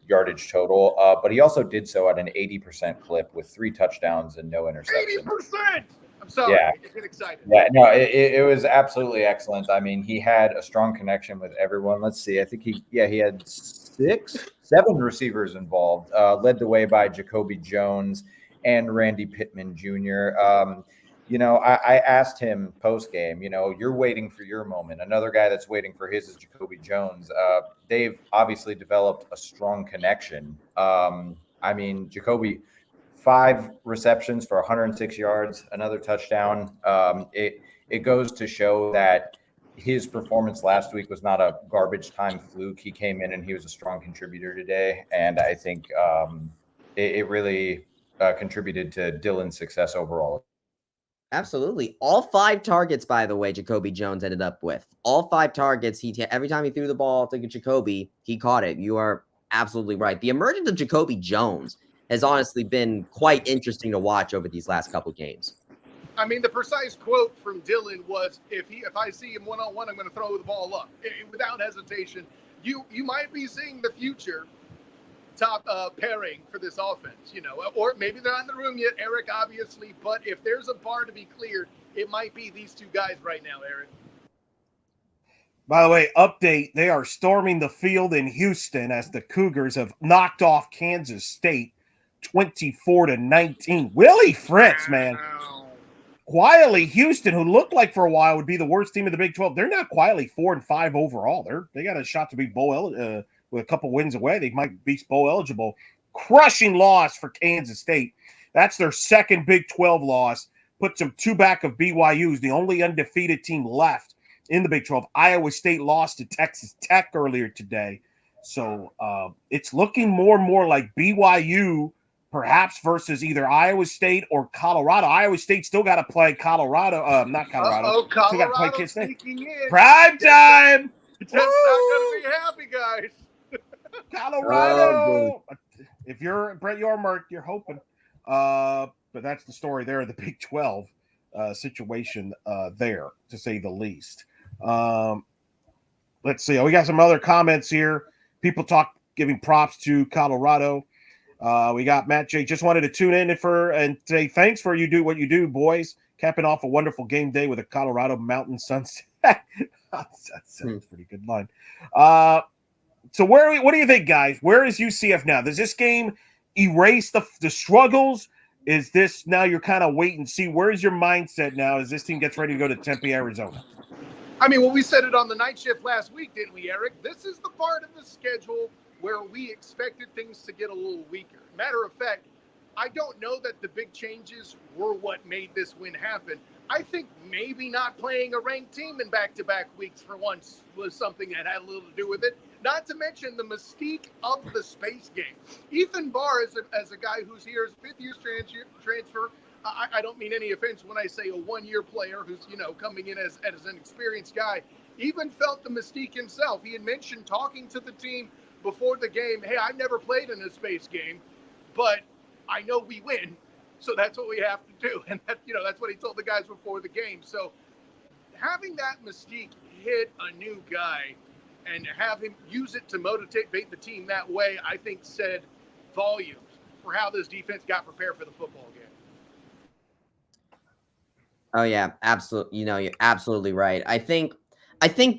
yardage total. But he also did so at an 80% clip with 3 touchdowns and no interceptions. 80%! I'm sorry. Yeah. I get excited. Yeah, no, it was absolutely excellent. I mean, he had a strong connection with everyone. Let's see. I think he had 7 receivers involved, led the way by Jacoby Jones and Randy Pittman Jr. I asked him post game, you're waiting for your moment. Another guy that's waiting for his is Jacoby Jones. They've obviously developed a strong connection. Jacoby, 5 receptions for 106 yards, another touchdown. It goes to show that his performance last week was not a garbage time fluke. He came in and he was a strong contributor today. And I think it really contributed to Dylan's success overall. Absolutely. All 5 targets, by the way, Jacoby Jones ended up with. All 5 targets. Every time he threw the ball to Jacoby, he caught it. You are absolutely right. The emergence of Jacoby Jones has honestly been quite interesting to watch over these last couple games. I mean, the precise quote from Dylan was, if I see him one-on-one, I'm going to throw the ball up. Without hesitation, you might be seeing the future top pairing for this offense, or maybe they're not in the room yet, Eric, obviously, but if there's a bar to be cleared, it might be these 2 guys right now, Eric. By the way, update, they are storming the field in Houston as the Cougars have knocked off Kansas State 24-19. Willie Fritz, man. Quietly, Houston, who looked like for a while would be the worst team in the Big 12, they're now quietly 4-5 overall. They got a shot to be bowl with a couple wins away. They might be bowl eligible. Crushing loss for Kansas State. That's their second Big 12 loss. Puts them 2 back of BYU's, the only undefeated team left in the Big 12. Iowa State lost to Texas Tech earlier today. So it's looking more and more like BYU perhaps versus either Iowa State or Colorado. Iowa State still got to play Colorado. Not Colorado. Oh, Still got to play Colorado Kent State. sneaking in. Prime time. Just not going to be happy, guys. Colorado. If you're Brett Yormark, you're hoping. But that's the story there of the Big 12 situation there, to say the least. Let's see. We got some other comments here. People giving props to Colorado. We got Matt J. Just wanted to tune in and say thanks for what you do, boys. Capping off a wonderful game day with a Colorado Mountain Sunset. That's a pretty good line. So what do you think, guys? Where is UCF now? Does this game erase the struggles? Is this now you're kind of wait and see? Where is your mindset now as this team gets ready to go to Tempe, Arizona? I mean, well, we said it on the night shift last week, didn't we, Eric? This is the part of the schedule where we expected things to get a little weaker. Matter of fact, I don't know that the big changes were what made this win happen. I think maybe not playing a ranked team in back-to-back weeks for once was something that had a little to do with it. Not to mention the mystique of the space game. Ethan Barr, as a guy who's here as a fifth-year transfer, I don't mean any offense when I say a one-year player who's, coming in as an experienced guy, even felt the mystique himself. He had mentioned talking to the team before the game, hey, I've never played in a space game, but I know we win, so that's what we have to do. And that's what he told the guys before the game. So having that mystique hit a new guy and have him use it to motivate the team that way, I think said volumes for how this defense got prepared for the football game. Oh yeah, absolutely. You're absolutely right. I think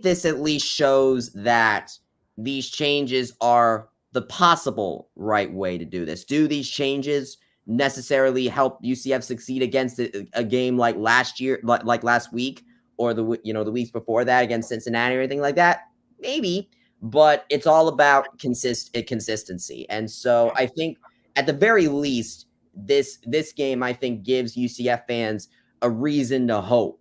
this at least shows that these changes are the possible right way to do this. Do these changes necessarily help UCF succeed against a game like last year, like last week, or the weeks before that against Cincinnati or anything like that? Maybe, but it's all about consistency. And so I think at the very least, this game, I think, gives UCF fans a reason to hope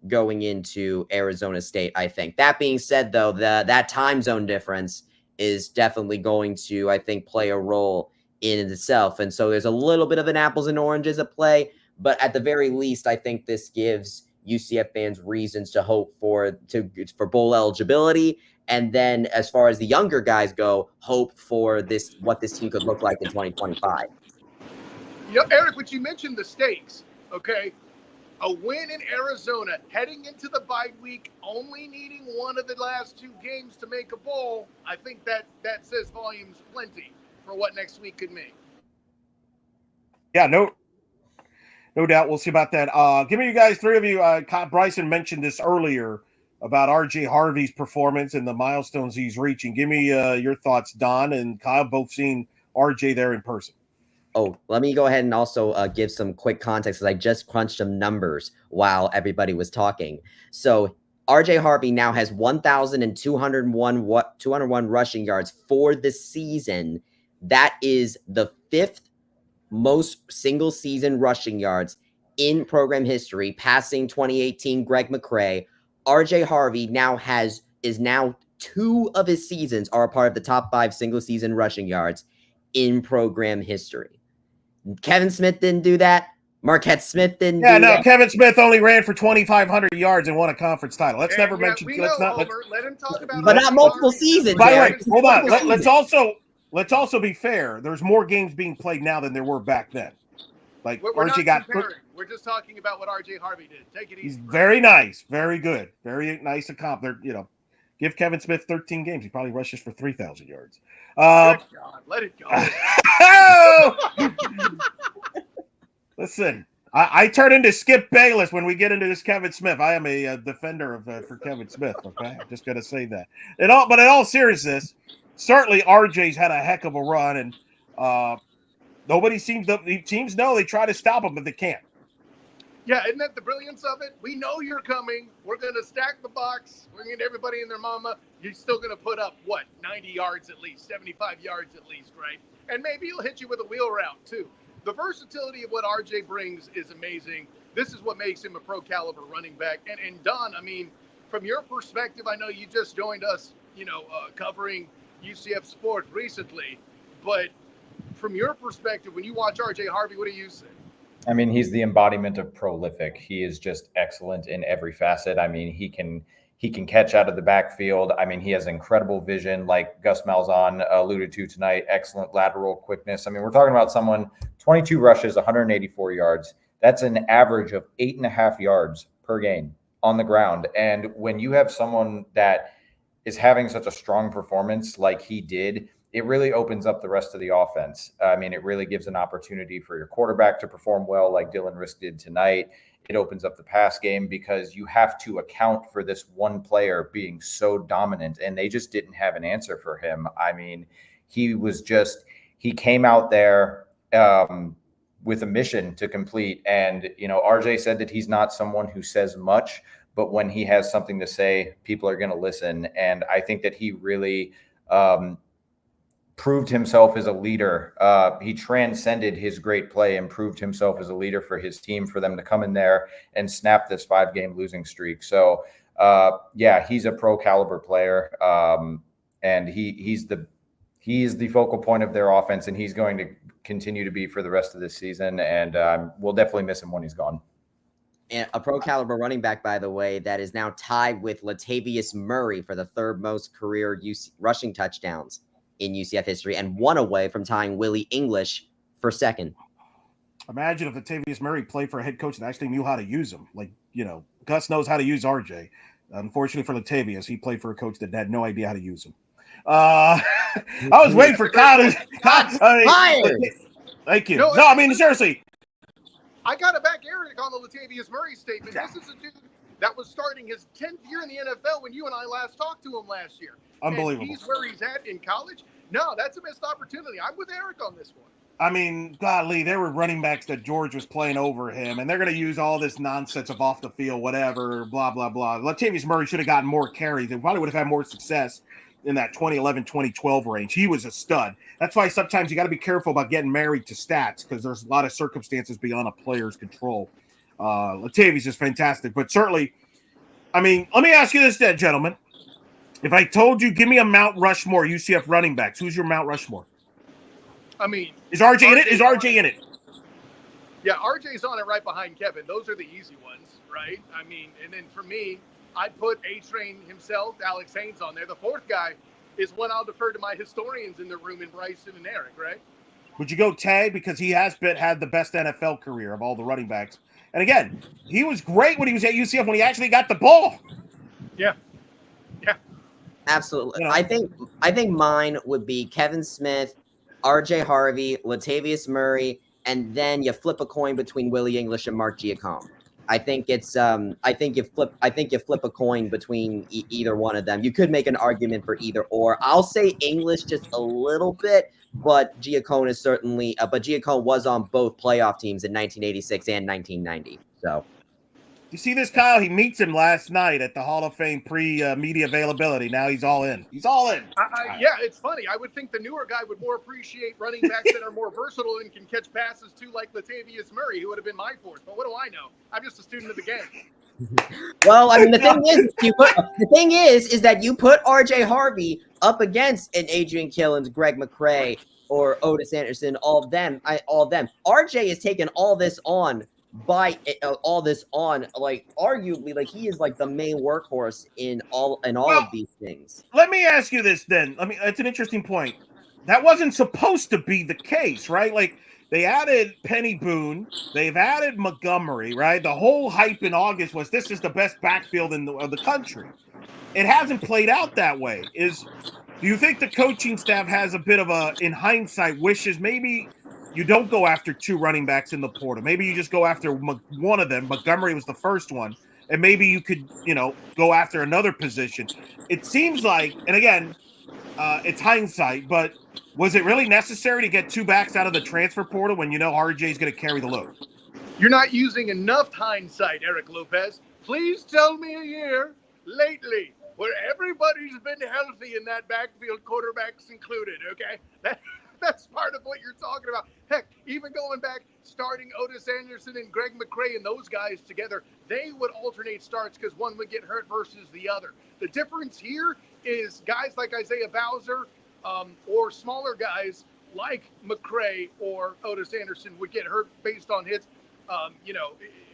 going into Arizona State, I think. That being said, though, that time zone difference is definitely going to, I think, play a role in itself. And so there's a little bit of an apples and oranges at play, but at the very least, I think this gives UCF fans reasons to hope for bowl eligibility. And then as far as the younger guys go, hope for what this team could look like in 2025. Eric, but you mentioned the stakes, okay? A win in Arizona, heading into the bye week, only needing one of the last two games to make a bowl. I think that says volumes plenty for what next week could mean. Yeah, no doubt. We'll see about that. Give me you guys, three of you. Bryson mentioned this earlier about RJ Harvey's performance and the milestones he's reaching. Give me your thoughts, Don and Kyle, both seen RJ there in person. Oh, let me go ahead and also give some quick context, because I just crunched some numbers while everybody was talking. So RJ Harvey now has 1,201 rushing yards for the season. That is the fifth most single season rushing yards in program history, passing 2018 Greg McCrae. RJ Harvey is now 2 of his seasons are a part of the top 5 single season rushing yards in program history. Kevin Smith didn't do that. Marquette Smith didn't do that. Kevin Smith only ran for 2,500 yards and won a conference title. Let's never mention. Let him talk about but not multiple seasons. By the way, hold on. Let's also be fair. There's more games being played now than there were back then. Like we're We're just talking about what RJ Harvey did. Take it easy. He's very nice, very good, very nice give Kevin Smith 13 games. He probably rushes for 3,000 yards. Let it go. Listen, I turn into Skip Bayless when we get into this Kevin Smith. I am a defender for Kevin Smith. Okay, I'm just gonna say that. But in all seriousness, certainly RJ's had a heck of a run, and teams know they try to stop him, but they can't. Yeah, isn't that the brilliance of it? We know you're coming. We're going to stack the box. We're going to get everybody and their mama. You're still going to put up, 90 yards at least, 75 yards at least, right? And maybe he'll hit you with a wheel route, too. the versatility of what RJ brings is amazing. This is what makes him a pro caliber running back. And Don, I mean, from your perspective, I know you just joined us, covering UCF sports recently, but from your perspective, when you watch RJ Harvey, what do you say? I mean, he's the embodiment of prolific. He is just excellent in every facet. I mean, he can catch out of the backfield. I mean, he has incredible vision, like Gus Malzahn alluded to tonight. Excellent lateral quickness. I mean, we're talking about someone 22 rushes, 184 yards. That's an average of 8.5 yards per game on the ground. And when you have someone that is having such a strong performance like he did, it really opens up the rest of the offense. I mean, it really gives an opportunity for your quarterback to perform well like Dylan Risk did tonight. It opens up the pass game because you have to account for this one player being so dominant, and they just didn't have an answer for him. I mean, he came out there with a mission to complete. And, RJ said that he's not someone who says much, but when he has something to say, people are going to listen. And I think that he really proved himself as a leader. He transcended his great play and proved himself as a leader for his team, for them to come in there and snap this 5-game losing streak. So, he's a pro caliber player. And he's the focal point of their offense, and he's going to continue to be for the rest of this season. And we'll definitely miss him when he's gone. And a pro caliber running back, by the way, that is now tied with Latavius Murray for the third most career rushing touchdowns in UCF history, and one away from tying Willie English for second. Imagine if Latavius Murray played for a head coach that actually knew how to use him. Like, Gus knows how to use RJ. Unfortunately for Latavius, he played for a coach that had no idea how to use him. I was waiting for Kyle. Thank you. No, I mean, seriously. I got to back Eric on the Latavius Murray statement. This is a dude that was starting his 10th year in the NFL when you and I last talked to him last year. Unbelievable. And he's where he's at in college. No, that's a missed opportunity. I'm with Eric on this one. I mean, golly, there were running backs that George was playing over him, and they're going to use all this nonsense of off the field, whatever, blah, blah, blah. Latavius Murray should have gotten more carries and probably would have had more success in that 2011, 2012 range. He was a stud. That's why sometimes you got to be careful about getting married to stats, because there's a lot of circumstances beyond a player's control. Latavius is fantastic, but certainly, I mean, let me ask you this then, gentlemen. If I told you, give me a Mount Rushmore UCF running backs, who's your Mount Rushmore? I mean, is RJ in it? Is RJ in it? Yeah, RJ's on it right behind Kevin. Those are the easy ones, right? I mean, and then for me, I'd put A-Train himself, Alex Haynes, on there. The fourth guy is one I'll defer to my historians in the room, in Bryson and Eric, right? Would you go Tay? Because he had the best NFL career of all the running backs. And again, he was great when he was at UCF when he actually got the ball. Yeah. Absolutely. I think mine would be Kevin Smith, RJ Harvey, Latavius Murray, and then you flip a coin between Willie English and Mark Giacomo. I think it's I think you flip a coin between either one of them. You could make an argument for either or. I'll say English just a little bit, but Giacomo is certainly but Giacomo was on both playoff teams in 1986 and 1990. So you see this, Kyle? He meets him last night at the Hall of Fame pre-media availability. Now he's all in. He's all in. Yeah, it's funny. I would think the newer guy would more appreciate running backs that are more versatile and can catch passes too, like Latavius Murray, who would have been my fourth. But what do I know? I'm just a student of the game. Well, I mean, the thing is that you put RJ Harvey up against an Adrian Killens, Greg McCrae, or Otis Anderson, all of them. RJ is taking all this on. Like arguably, like he is like the main workhorse in all of these things. Let me ask you this then. It's an interesting point. That wasn't supposed to be the case, right? Like they added Penny Boone, they've added Montgomery, right? The whole hype in August was this is the best backfield of the country. It hasn't played out that way. Do you think the coaching staff has a bit of in hindsight, wishes maybe you don't go after two running backs in the portal? Maybe you just go after one of them. Montgomery was the first one. And maybe you could, go after another position. It seems like, and again, it's hindsight, but was it really necessary to get two backs out of the transfer portal when RJ is going to carry the load? You're not using enough hindsight, Eric Lopez. Please tell me a year lately where everybody's been healthy in that backfield, quarterbacks included, okay? That's part of what you're talking about. Heck, even going back, starting Otis Anderson and Greg McCrae and those guys together, they would alternate starts because one would get hurt versus the other. The difference here is guys like Isaiah Bowser or smaller guys like McCrae or Otis Anderson would get hurt based on hits.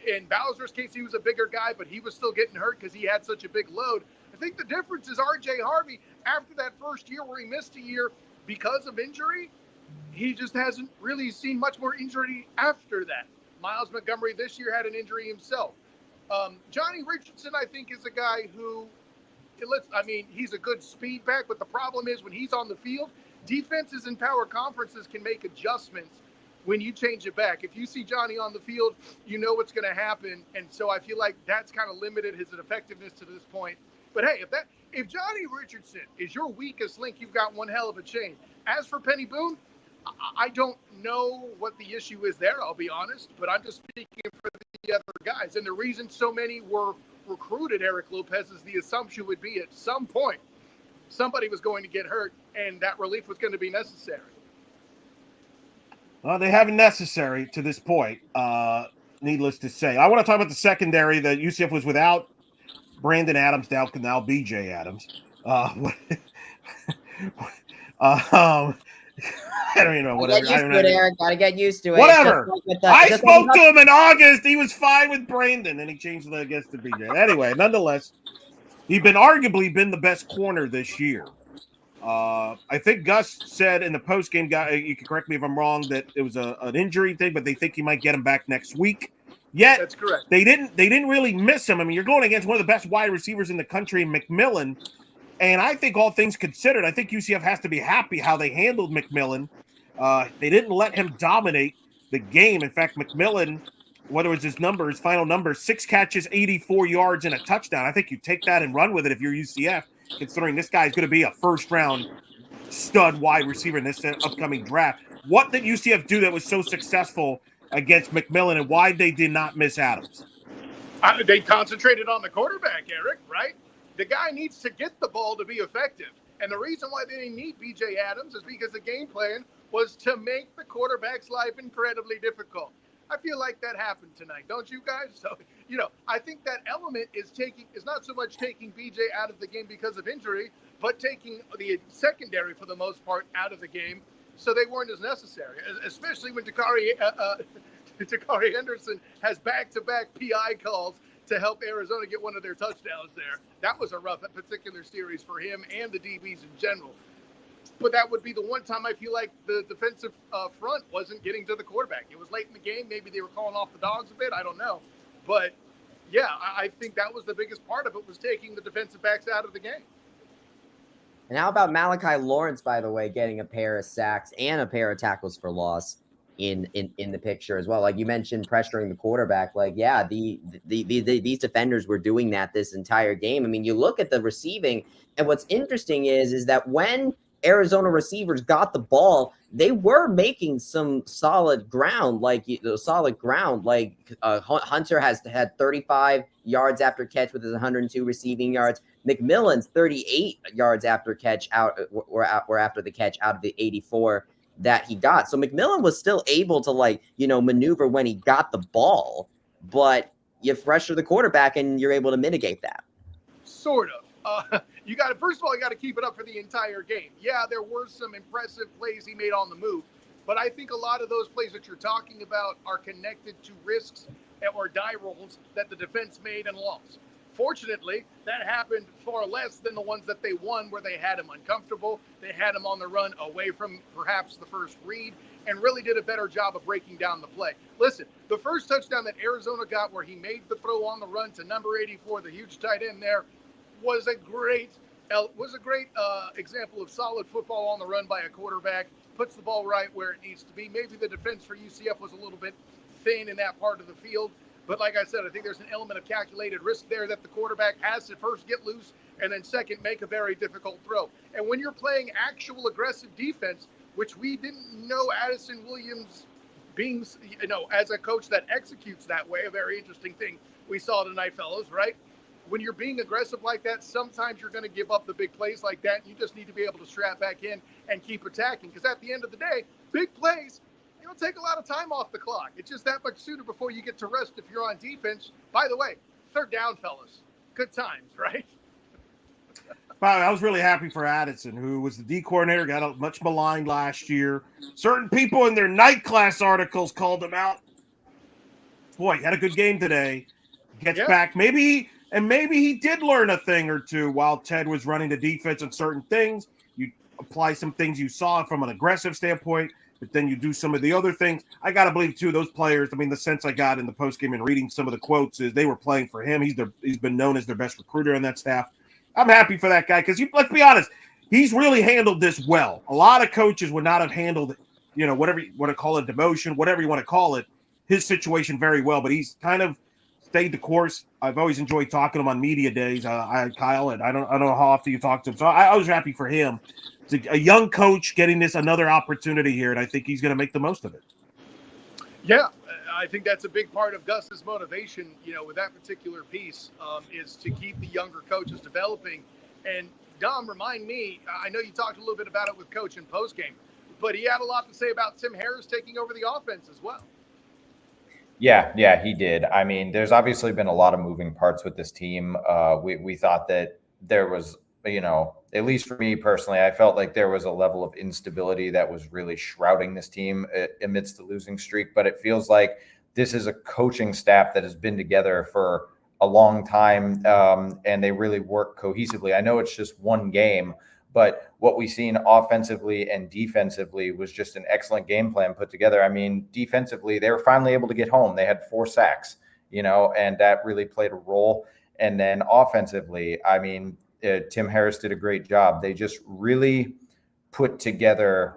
In Bowser's case, he was a bigger guy, but he was still getting hurt because he had such a big load. I think the difference is R.J. Harvey, after that first year where he missed a year because of injury, he just hasn't really seen much more injury after that. Miles Montgomery this year had an injury himself. Johnny Richardson, I think, is a guy who, he's a good speed back, but the problem is when he's on the field, defenses and power conferences can make adjustments when you change it back. If you see Johnny on the field, you know what's going to happen. And so I feel like that's kind of limited his effectiveness to this point. But hey, if Johnny Richardson is your weakest link, you've got one hell of a chain. As for Penny Boone, I don't know what the issue is there, I'll be honest, but I'm just speaking for the other guys. And the reason so many were recruited Eric Lopez is the assumption would be at some point somebody was going to get hurt and that relief was going to be necessary. Well, they haven't necessary to this point, needless to say. I want to talk about the secondary. The UCF was without Brandon Adams, now BJ Adams. I don't even know. Whatever. Get used to it, Eric. Gotta get used to it. Whatever. I spoke to him in August. He was fine with Brandon, and he changed the against the BJ. Anyway, nonetheless, he's arguably been the best corner this year. I think Gus said in the postgame, you can correct me if I'm wrong, that it was an injury thing, but they think he might get him back next week. Yet that's correct. They didn't really miss him. I mean, you're going against one of the best wide receivers in the country, McMillan. And I think all things considered, I think UCF has to be happy how they handled McMillan. They didn't let him dominate the game. In fact, McMillan, what was his final number, 6 catches, 84 yards, and a touchdown. I think you take that and run with it if you're UCF, considering this guy is going to be a first-round stud wide receiver in this upcoming draft. What did UCF do that was so successful against McMillan, and why they did not miss Adams? They concentrated on the quarterback, Eric, right? The guy needs to get the ball to be effective. And the reason why they didn't need B.J. Adams is because the game plan was to make the quarterback's life incredibly difficult. I feel like that happened tonight, don't you guys? So, I think that element is not so much taking B.J. out of the game because of injury, but taking the secondary for the most part out of the game so they weren't as necessary, especially when Takari Henderson has back-to-back PI calls to help Arizona get one of their touchdowns there. That was a rough particular series for him and the DBs in general. But that would be the one time I feel like the defensive front wasn't getting to the quarterback. It was late in the game. Maybe they were calling off the dogs a bit. I don't know. But, yeah, I think that was the biggest part of it, was taking the defensive backs out of the game. And how about Malachi Lawrence, by the way, getting a pair of sacks and a pair of tackles for loss in the picture as well? Like you mentioned, pressuring the quarterback. Like, yeah, these defenders were doing that this entire game. I mean, you look at the receiving, and what's interesting is that when Arizona receivers got the ball, they were making some solid ground. Like Hunter had 35 yards after catch with his 102 receiving yards. McMillan's 38 yards after catch or after the catch out of the 84 that he got. So McMillan was still able to maneuver when he got the ball, but you pressure the quarterback and you're able to mitigate that. Sort of. First of all, you got to keep it up for the entire game. Yeah, there were some impressive plays he made on the move, but I think a lot of those plays that you're talking about are connected to risks or die rolls that the defense made and lost. Fortunately, that happened far less than the ones that they won, where they had him uncomfortable. They had him on the run away from perhaps the first read and really did a better job of breaking down the play. Listen, the first touchdown that Arizona got where he made the throw on the run to number 84, the huge tight end there, was a great example of solid football on the run by a quarterback. Puts the ball right where it needs to be. Maybe the defense for UCF was a little bit thin in that part of the field. But like I said, I think there's an element of calculated risk there that the quarterback has to first get loose and then second make a very difficult throw. And when you're playing actual aggressive defense, which we didn't know Addison Williams being, as a coach that executes that way, a very interesting thing we saw tonight, fellows, right? when you're being aggressive like that, sometimes you're going to give up the big plays like that. You just need to be able to strap back in and keep attacking. Because at the end of the day, big plays, take a lot of time off the clock. It's just that much sooner before you get to rest if you're on defense. By the way, third down, fellas. Good times, right? Wow, I was really happy for Addison, who was the D coordinator, got much maligned last year. Certain people in their night class articles called him out. Boy, he had a good game today. Gets back. Maybe he did learn a thing or two while Ted was running the defense on certain things. You apply some things you saw from an aggressive standpoint, but then you do some of the other things. I got to believe, too, those players, the sense I got in the postgame and reading some of the quotes is they were playing for him. He's been known as their best recruiter on that staff. I'm happy for that guy because, let's be honest, he's really handled this well. A lot of coaches would not have handled, whatever you want to call it, demotion, whatever you want to call it, his situation very well. But he's kind of stayed the course. I've always enjoyed talking to him on media days. Kyle, and I don't know how often you talk to him. So I was happy for him. It's a young coach getting another opportunity here, and I think he's going to make the most of it. Yeah, I think that's a big part of Gus's motivation, with that particular piece, is to keep the younger coaches developing. And Dom, remind me, I know you talked a little bit about it with Coach in postgame, but he had a lot to say about Tim Harris taking over the offense as well. Yeah, he did. I mean, there's obviously been a lot of moving parts with this team. We thought that there was, at least for me personally, I felt like there was a level of instability that was really shrouding this team amidst the losing streak. But it feels like this is a coaching staff that has been together for a long time, and they really work cohesively. I know it's just one game, but what we've seen offensively and defensively was just an excellent game plan put together. I mean, defensively, they were finally able to get home. They had 4 sacks, and that really played a role. And then offensively, I mean, Tim Harris did a great job. They just really put together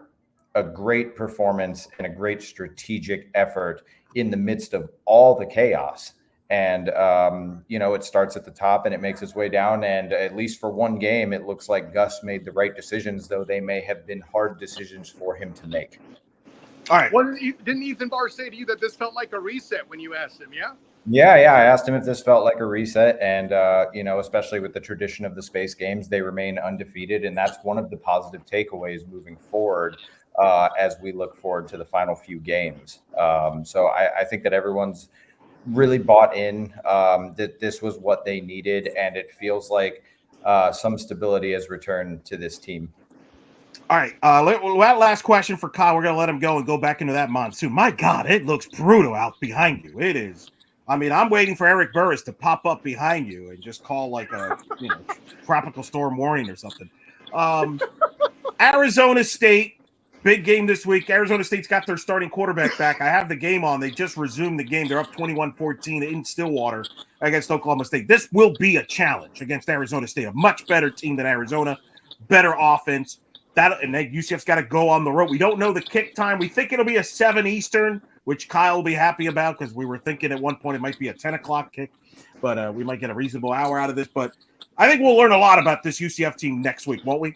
a great performance and a great strategic effort in the midst of all the chaos. And, it starts at the top and it makes its way down. And at least for one game, it looks like Gus made the right decisions, though they may have been hard decisions for him to make. All right. Didn't Ethan Barr say to you that this felt like a reset when you asked him, yeah? Yeah. I asked him if this felt like a reset. And, especially with the tradition of the space games, they remain undefeated. And that's one of the positive takeaways moving forward as we look forward to the final few games. So I think that everyone's really bought in that this was what they needed. And it feels like some stability has returned to this team. All right. That last question for Kyle. We're going to let him go and go back into that monsoon. My God, it looks brutal out behind you. It is. I mean, I'm waiting for Eric Burris to pop up behind you and just call like a tropical storm warning or something. Arizona State, big game this week. Arizona State's got their starting quarterback back. I have the game on. They just resumed the game. They're up 21-14 in Stillwater against Oklahoma State. This will be a challenge against Arizona State, a much better team than Arizona, better offense. And then UCF's got to go on the road. We don't know the kick time. We think it'll be a 7 Eastern, which Kyle will be happy about because we were thinking at one point it might be a 10 o'clock kick, but we might get a reasonable hour out of this. But I think we'll learn a lot about this UCF team next week, won't we?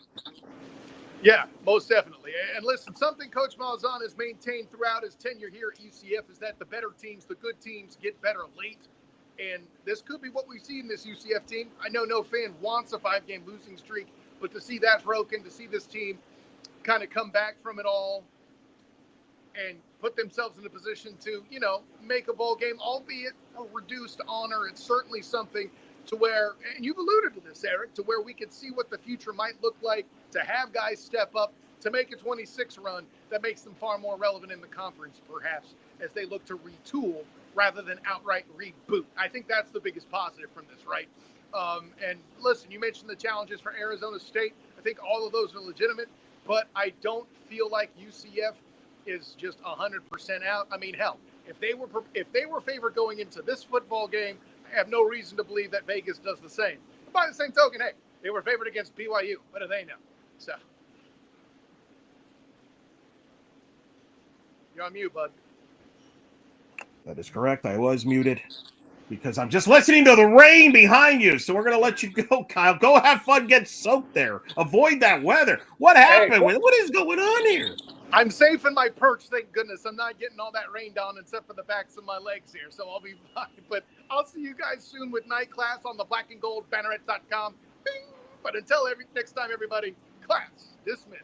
Yeah, most definitely. And listen, something Coach Malzahn has maintained throughout his tenure here at UCF is that the better teams, the good teams, get better late. And this could be what we see in this UCF team. I know no fan wants a 5-game losing streak, but to see that broken, to see this team kind of come back from it all and put themselves in a position to, make a bowl game, albeit a reduced honor, it's certainly something to where, and you've alluded to this, Eric, to where we could see what the future might look like, to have guys step up, to make a 26 run that makes them far more relevant in the conference, perhaps, as they look to retool rather than outright reboot. I think that's the biggest positive from this, right? And listen, you mentioned the challenges for Arizona State. I think all of those are legitimate, but I don't feel like UCF is just 100% out. I mean, hell, if they were favored going into this football game, I have no reason to believe that Vegas does the same. But by the same token, hey, they were favored against BYU. What do they know? So you're on mute, bud. That is correct. I was muted because I'm just listening to the rain behind you. So we're going to let you go, Kyle. Go have fun, get soaked there. Avoid that weather. What happened? What is going on here? I'm safe in my perch, thank goodness. I'm not getting all that rain down except for the backs of my legs here, so I'll be fine. But I'll see you guys soon with night class on the blackandgoldbanneret.com. Bing! But until next time, everybody, class dismissed.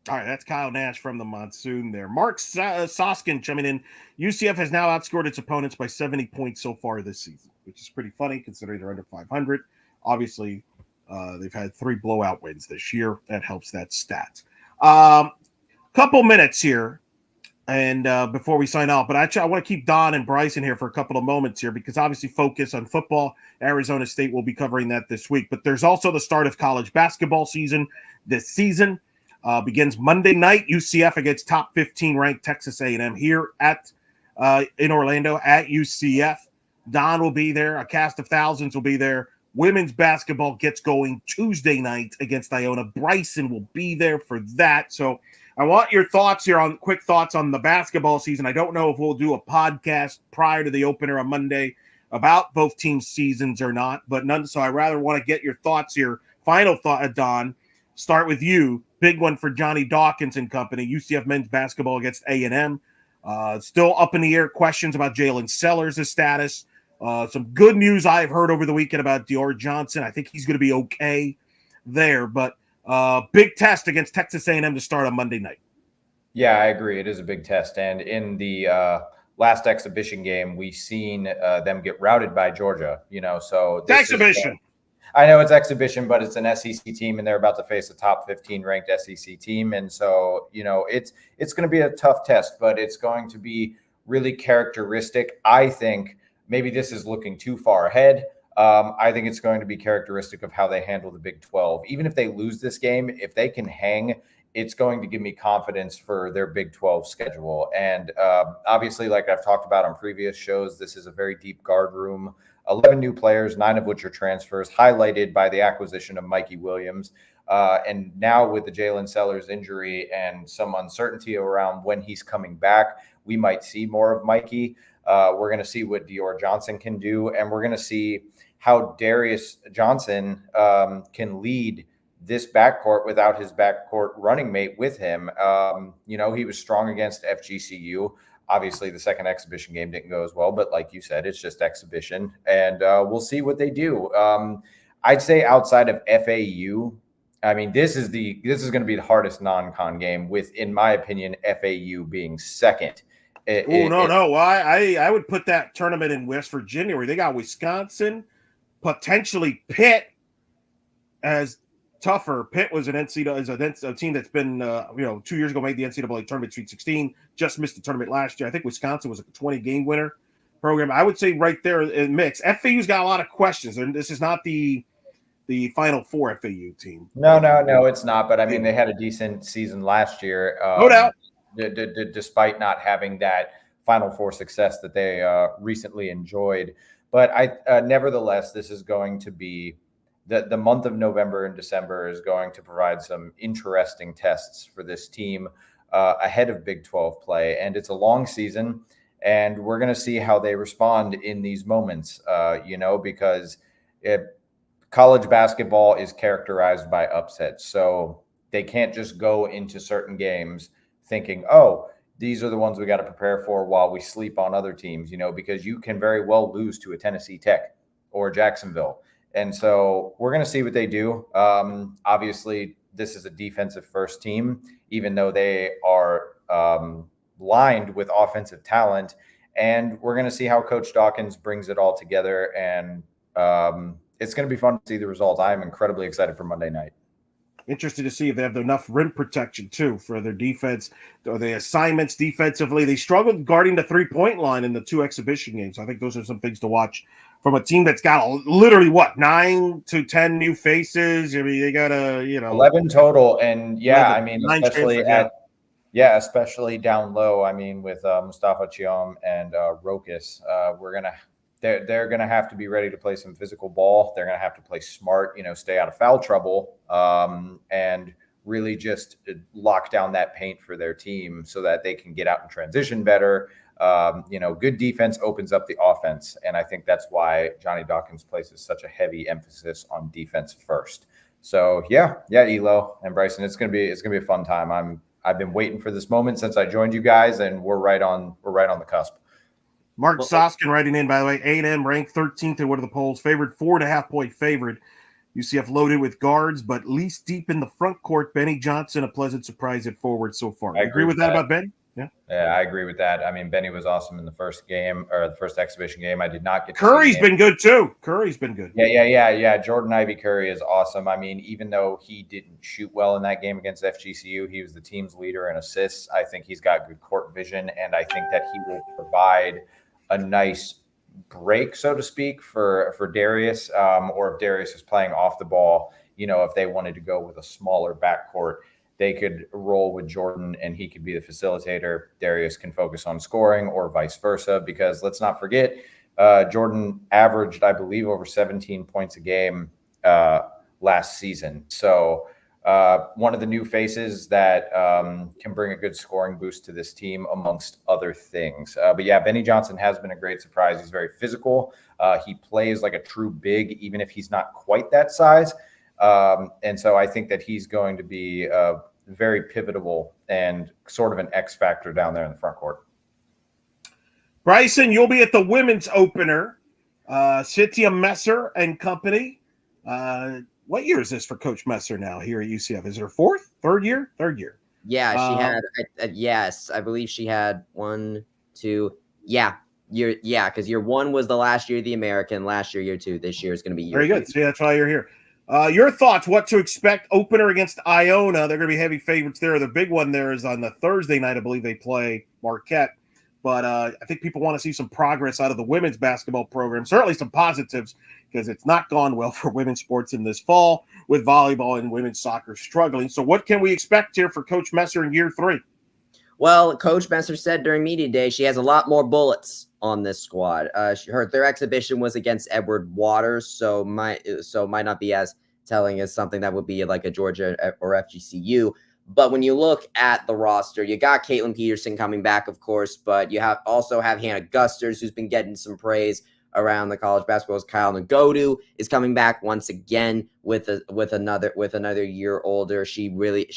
All right, that's Kyle Nash from the Monsoon there. Mark Soskin chiming in. UCF has now outscored its opponents by 70 points so far this season, which is pretty funny considering they're under 500. Obviously, they've had 3 blowout wins this year. That helps that stat. Couple minutes here, and before we sign off, but actually I want to keep Don and Bryson here for a couple of moments here because obviously focus on football. Arizona State will be covering that this week, but there's also the start of college basketball season this season. Begins Monday night. UCF against top 15 ranked Texas A&M here at in Orlando at UCF. Don will be there. A cast of thousands will be there. Women's basketball gets going Tuesday night against Iona. Bryson will be there for that. So I want your thoughts here on quick thoughts on the basketball season. I don't know if we'll do a podcast prior to the opener on Monday about both teams' seasons or not, but none. So I rather want to get your thoughts here. Final thought, Don. Start with you. Big one for Johnny Dawkins and company. UCF men's basketball against A&M. Still up in the air questions about Jalen Sellers' status. Some good news I've heard over the weekend about Dior Johnson. I think he's going to be okay there. But big test against Texas A&M to start on Monday night. Yeah, I agree. It is a big test. And in the last exhibition game, we seen them get routed by Georgia. So this exhibition. I know it's exhibition, but it's an SEC team, and they're about to face a top 15 ranked SEC team. And so, it's going to be a tough test, but it's going to be really characteristic. I think maybe this is looking too far ahead. I think it's going to be characteristic of how they handle the Big 12. Even if they lose this game, if they can hang, it's going to give me confidence for their Big 12 schedule. And obviously, like I've talked about on previous shows, this is a very deep guard room. 11 new players, 9 of which are transfers, highlighted by the acquisition of Mikey Williams. And now with the Jalen Sellers injury and some uncertainty around when he's coming back, we might see more of Mikey. We're going to see what Dior Johnson can do, and we're going to see how Darius Johnson can lead this backcourt without his backcourt running mate with him. He was strong against FGCU. Obviously, the second exhibition game didn't go as well, but like you said, it's just exhibition, and we'll see what they do. I'd say outside of FAU, I mean, this is going to be the hardest non-con game, with, in my opinion, FAU being second. No. I would put that tournament in West Virginia, where they got Wisconsin, potentially Pitt as tougher. Pitt was a team that's been 2 years ago made the NCAA tournament Sweet 16, just missed the tournament last year. I think Wisconsin was a 20-game winner program. I would say right there in mix. FAU's got a lot of questions, and this is not the Final Four FAU team. No, it's not. But I mean, they had a decent season last year. No doubt. Despite not having that Final Four success that they recently enjoyed. But nevertheless, this is going to be the month of November and December is going to provide some interesting tests for this team ahead of Big 12 play. And it's a long season, and we're going to see how they respond in these moments, because college basketball is characterized by upsets. So they can't just go into certain games thinking, oh, these are the ones we got to prepare for while we sleep on other teams, because you can very well lose to a Tennessee Tech or Jacksonville. And so we're going to see what they do. Obviously, this is a defensive first team, even though they are lined with offensive talent. And we're going to see how Coach Dawkins brings it all together. And it's going to be fun to see the results. I am incredibly excited for Monday night. Interested to see if they have enough rim protection, too, for their defense. Or the assignments defensively. They struggled guarding the three-point line in the 2 exhibition games. I think those are some things to watch from a team that's got literally, 9 to 10 new faces. I mean, they got 11 total. And, especially down low. I mean, with Mustafa Chiom and Rokas, they're going to have to be ready to play some physical ball. They're going to have to play smart, stay out of foul trouble, and really just lock down that paint for their team so that they can get out and transition better. Good defense opens up the offense. And I think that's why Johnny Dawkins places such a heavy emphasis on defense first. So yeah, Elo and Bryson, it's gonna be a fun time. I've been waiting for this moment since I joined you guys, and we're right on the cusp. Mark Soskin writing in, by the way, A&M ranked 13th in one of the polls, favored 4.5-point favorite. UCF loaded with guards, but least deep in the front court. Benny Johnson, a pleasant surprise at forward so far. You agree with that about Benny? Yeah, I agree with that. I mean, Benny was awesome in the first game, or the first exhibition game. I did not get to Curry's been good too. Curry's been good. Yeah. Jordan Ivy Curry is awesome. I mean, even though he didn't shoot well in that game against FGCU, he was the team's leader in assists. I think he's got good court vision, and I think that he will provide a nice break, so to speak, for Darius, or if Darius is playing off the ball, if they wanted to go with a smaller backcourt, they could roll with Jordan and he could be the facilitator. Darius can focus on scoring, or vice versa, because let's not forget, Jordan averaged, I believe, over 17 points a game last season. So one of the new faces that can bring a good scoring boost to this team, amongst other things. But yeah, Benny Johnson has been a great surprise. He's very physical. He plays like a true big, even if he's not quite that size. And so I think that he's going to be very pivotal and sort of an X factor down there in the front court. Bryson, you'll be at the women's opener, Cynthia Messer and company. What year is this for Coach Messer now here at UCF? Is it her third year? Yeah, she had, yes, I believe she had 1, 2, because year 1 was the last year of the American, last year 2, this year is going to be year Very 3. good. See, that's why you're here. Your thoughts, what to expect opener against Iona? They're going to be heavy favorites there. The big one there is on the Thursday night. I believe they play Marquette. But I think people want to see some progress out of the women's basketball program, certainly some positives, because it's not gone well for women's sports in this fall, with volleyball and women's soccer struggling. So what can we expect here for Coach Messer in year 3? Well, Coach Messer said during media day she has a lot more bullets on this squad. Their exhibition was against Edward Waters, so might not be as telling as something that would be like a Georgia or FGCU. But when you look at the roster, you got Caitlin Peterson coming back, of course, but you also have Hannah Gusters, who's been getting some praise around the college basketball. Kyle Ngodu is coming back once again with another year older. She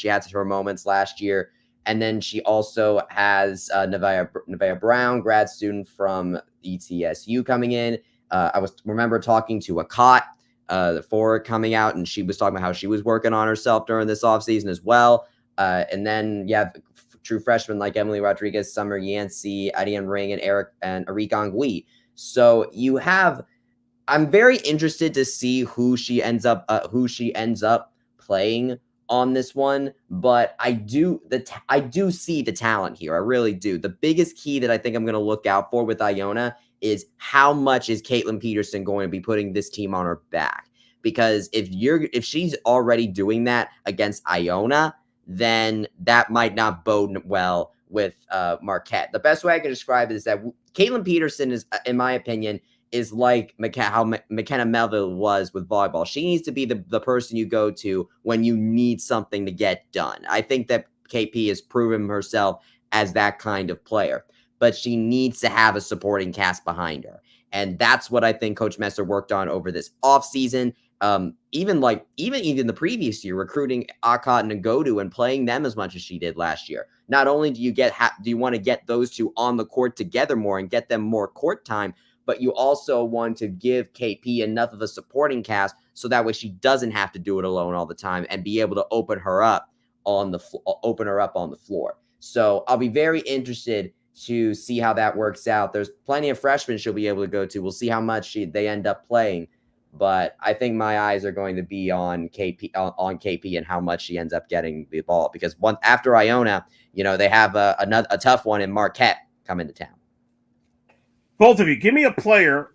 had her moments last year. And then she also has Nevaeh Brown, grad student from ETSU, coming in. I remember talking to Akat, the forward, coming out, and she was talking about how she was working on herself during this offseason as well. And then you have true freshmen like Emily Rodriguez, Summer Yancey, Adiane Ring, and Arik Angui. So you have. I'm very interested to see who she ends up playing on this one, but I do see the talent here. I really do. The biggest key that I think I'm going to look out for with Iona is how much is Caitlin Peterson going to be putting this team on her back? Because if she's already doing that against Iona, then that might not bode well with Marquette. The best way I can describe it is that Caitlin Peterson is, in my opinion, is like how McKenna Melville was with volleyball. She needs to be the person you go to when you need something to get done. I think that KP has proven herself as that kind of player, but she needs to have a supporting cast behind her. And that's what I think Coach Messer worked on over this offseason. Even the previous year, recruiting Akat and Ngodu and playing them as much as she did last year. Not only do you want to get those two on the court together more and get them more court time, but you also want to give KP enough of a supporting cast so that way she doesn't have to do it alone all the time and be able to open her up on the floor. So I'll be very interested to see how that works out. There's plenty of freshmen she'll be able to go to. We'll see how much they end up playing, but I think my eyes are going to be on KP and how much she ends up getting the ball, because after Iona, they have a tough one in Marquette coming to town. Both of you, give me a player,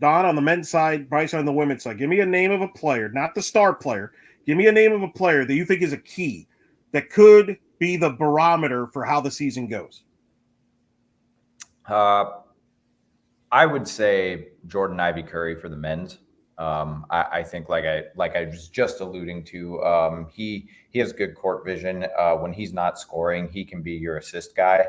Don on the men's side, Bryce on the women's side. Give me a name of a player, not the star player. Give me a name of a player that you think is a key that could be the barometer for how the season goes. I would say Jordan Ivy Curry for the men's. I think like I was just alluding to, he has good court vision. When he's not scoring, he can be your assist guy.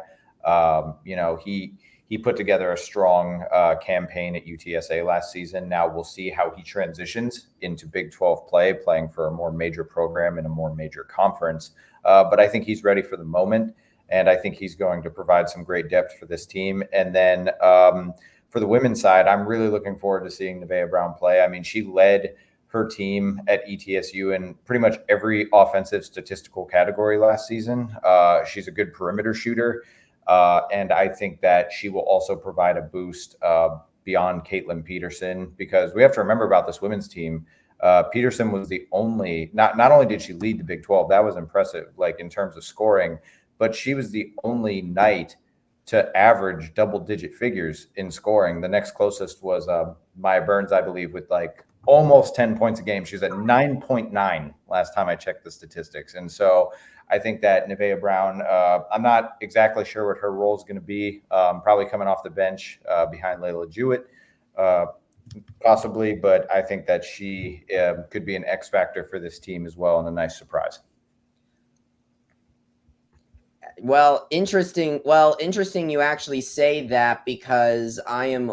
he put together a strong campaign at UTSA last season. Now we'll see how he transitions into Big 12 play, playing for a more major program in a more major conference. But I think he's ready for the moment, and I think he's going to provide some great depth for this team. And then for the women's side, I'm really looking forward to seeing Nevaeh Brown play. I mean, she led her team at ETSU in pretty much every offensive statistical category last season. She's a good perimeter shooter. And I think that she will also provide a boost beyond Caitlin Peterson, because we have to remember about this women's team. Peterson was the only, not only did she lead the Big 12, that was impressive, like in terms of scoring, but she was the only Knight to average double-digit figures in scoring. The next closest was Maya Burns, I believe, with like almost 10 points a game. She was at 9.9 last time I checked the statistics. And so I think that Nevaeh Brown, I'm not exactly sure what her role is going to be, probably coming off the bench behind Layla Jewett, possibly, but I think that she could be an X factor for this team as well, and a nice surprise. Well, interesting you actually say that, because I'm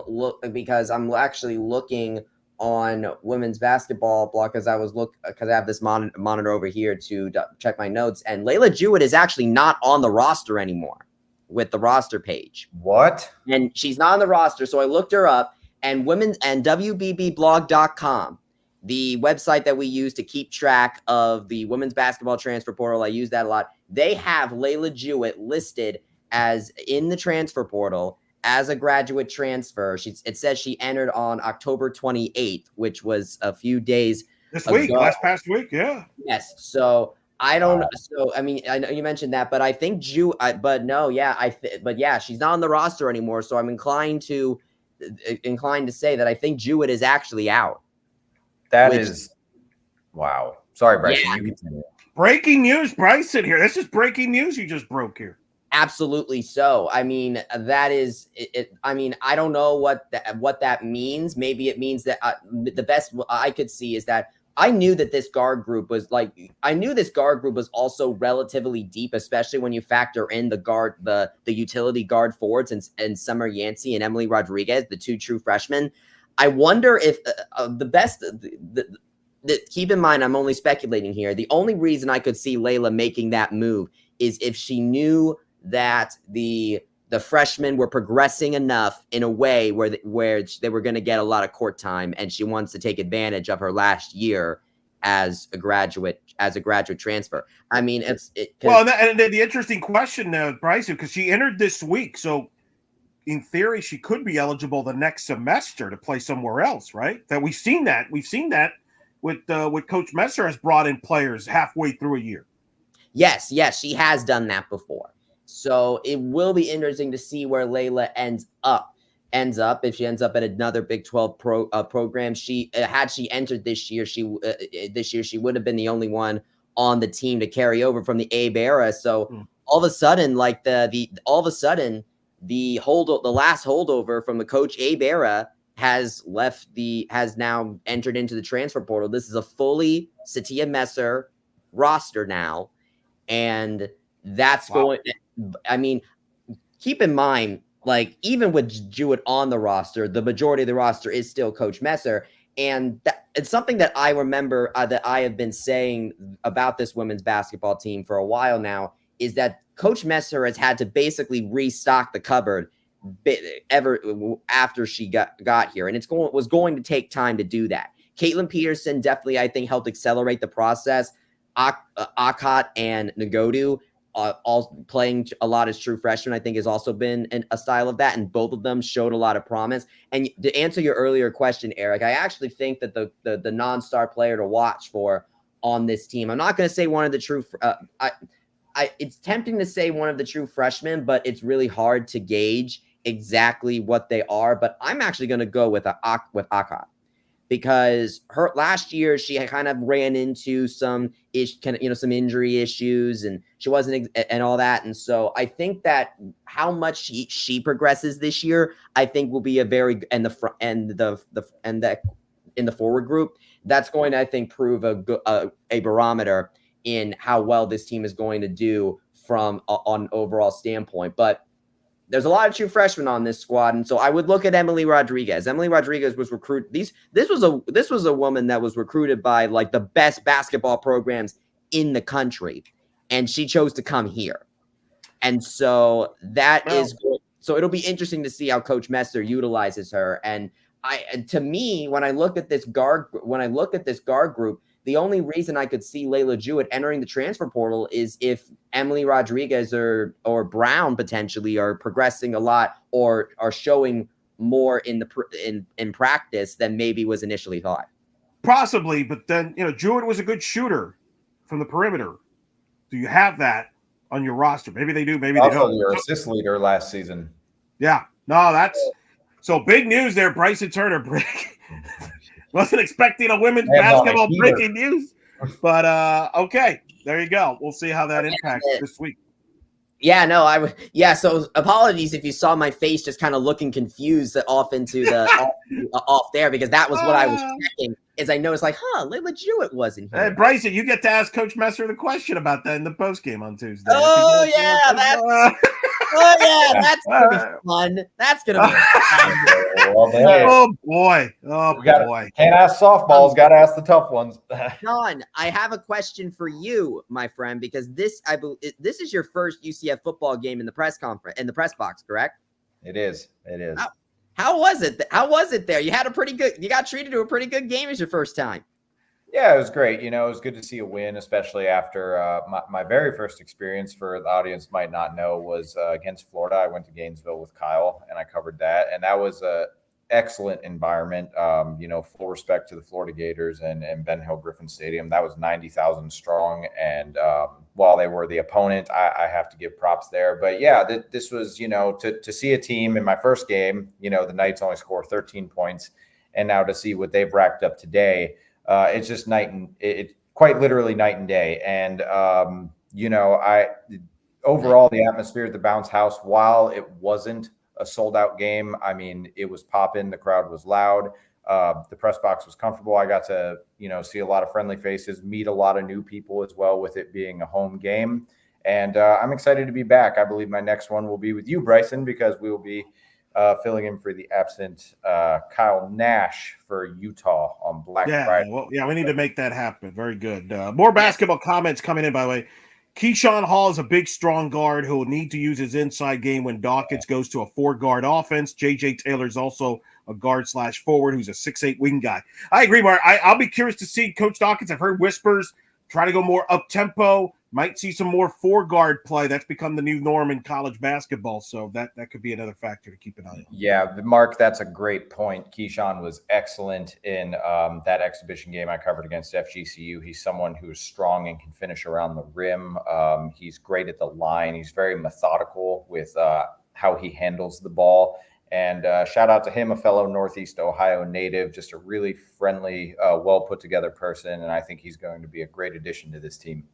actually looking on women's basketball blog, because I have this monitor over here to check my notes, and Layla Jewett is actually not on the roster anymore with the roster page. What? And she's not on the roster, so I looked her up, and WBBblog.com, the website that we use to keep track of the women's basketball transfer portal, I use that a lot. They have Layla Jewett listed as in the transfer portal as a graduate transfer. It says she entered on October 28th, which was a few days ago. Past week, yeah. Yes. So I don't. So I mean, I know you mentioned that, but I think she's not on the roster anymore. So I'm inclined to say that I think Jewett is actually out. Wow. Sorry, Bryson. Yeah. You continue. Breaking news, Bryson here. This is breaking news you just broke here. Absolutely so. I mean, that is it. I mean, I don't know what that means. Maybe it means that the best I could see is that I knew that this guard group was also relatively deep, especially when you factor in the utility guard forwards and Summer Yancey and Emily Rodriguez, the two true freshmen. I wonder if keep in mind, I'm only speculating here. The only reason I could see Layla making that move is if she knew that the freshmen were progressing enough in a way where they were going to get a lot of court time, and she wants to take advantage of her last year as a graduate transfer. I mean, and the interesting question, Bryson, because she entered this week, so in theory, she could be eligible the next semester to play somewhere else, right? That we've seen that with Coach Messer has brought in players halfway through a year. Yes, she has done that before. So it will be interesting to see where Layla ends up. If she ends up at another Big 12 program. Had she entered this year, she would have been the only one on the team to carry over from the Abe era. So all of a sudden, like the last holdover from the Coach Abe era has now entered into the transfer portal. This is a fully Satia Messer roster now, and that's going. I mean, keep in mind, like, even with Jewett on the roster, the majority of the roster is still Coach Messer. And it's something that I remember that I have been saying about this women's basketball team for a while now, is that Coach Messer has had to basically restock the cupboard ever after she got here. And was going to take time to do that. Caitlin Peterson definitely, I think, helped accelerate the process. Akot and Nagodu all playing a lot as true freshmen, I think, has also been a style of that, and both of them showed a lot of promise. And to answer your earlier question, Eric, I actually think that the non-star player to watch for on this team, I'm not going to say one of the true it's tempting to say one of the true freshmen, but it's really hard to gauge exactly what they are. But I'm actually going to go with Akot, because her last year she kind of ran into some injury issues, and she wasn't and all that. And so I think that how much she progresses this year, I think will be a very in the forward group, that's going to, I think, prove a barometer in how well this team is going to do from on overall standpoint. But there's a lot of true freshmen on this squad, and so I would look at Emily Rodriguez. Emily Rodriguez was recruited. This was a woman that was recruited by like the best basketball programs in the country, and she chose to come here. And so so it'll be interesting to see how Coach Messer utilizes her. And to me, when I look at this guard group, the only reason I could see Layla Jewett entering the transfer portal is if Emily Rodriguez or Brown potentially are progressing a lot or are showing more in practice than maybe was initially thought. Possibly, but then Jewett was a good shooter from the perimeter. Do you have that on your roster? Maybe they do, maybe they don't. Your assist leader last season. Yeah, no, that's so big news there. Bryson Turner wasn't expecting a women's basketball breaking news, but okay, there you go. We'll see how that impacts this week. Yeah, no, so apologies if you saw my face just kind of looking confused off into the off there, because that was what I was checking. Is I noticed like, Layla Jewett wasn't here. Hey, Bryson, you get to ask Coach Messer the question about that in the post game on Tuesday. Oh yeah, that's gonna be fun. That's gonna be fun. Oh boy. Can't ask softballs, gotta ask the tough ones. John, I have a question for you, my friend, because this is your first UCF football game in the press box, correct? It is. How was it? How was it there? You got treated to a pretty good game as your first time. Yeah, it was great. It was good to see a win, especially after my very first experience, for the audience might not know, was against Florida. I went to Gainesville with Kyle, and I covered that. And that was a excellent environment. Full respect to the Florida Gators and Ben Hill Griffin Stadium. That was 90,000 strong. And while they were the opponent, I have to give props there. But yeah, this was, to see a team in my first game, the Knights only score 13 points. And now to see what they've racked up today, it's just quite literally night and day. And, overall, the atmosphere at the Bounce House, while it wasn't a sold out game, I mean, it was popping. The crowd was loud. The press box was comfortable. I got to, see a lot of friendly faces, meet a lot of new people as well, with it being a home game. And I'm excited to be back. I believe my next one will be with you, Bryson, because we will be filling in for the absent Kyle Nash for Utah on Black Friday. Well, we need to make that happen. Very good. More basketball comments coming in, by the way. Keyshawn Hall is a big, strong guard who will need to use his inside game when Dawkins goes to a 4-guard offense. J.J. Taylor is also a guard/forward who's a 6'8" wing guy. I agree, Mark. I'll be curious to see Coach Dawkins. I've heard whispers, try to go more up-tempo. Might see some more 4-guard play. That's become the new norm in college basketball, so that could be another factor to keep an eye on. Yeah, Mark, that's a great point. Keyshawn was excellent in that exhibition game I covered against FGCU. He's someone who's strong and can finish around the rim. He's great at the line. He's very methodical with how he handles the ball. And shout out to him, a fellow Northeast Ohio native, just a really friendly, well put together person. And I think he's going to be a great addition to this team.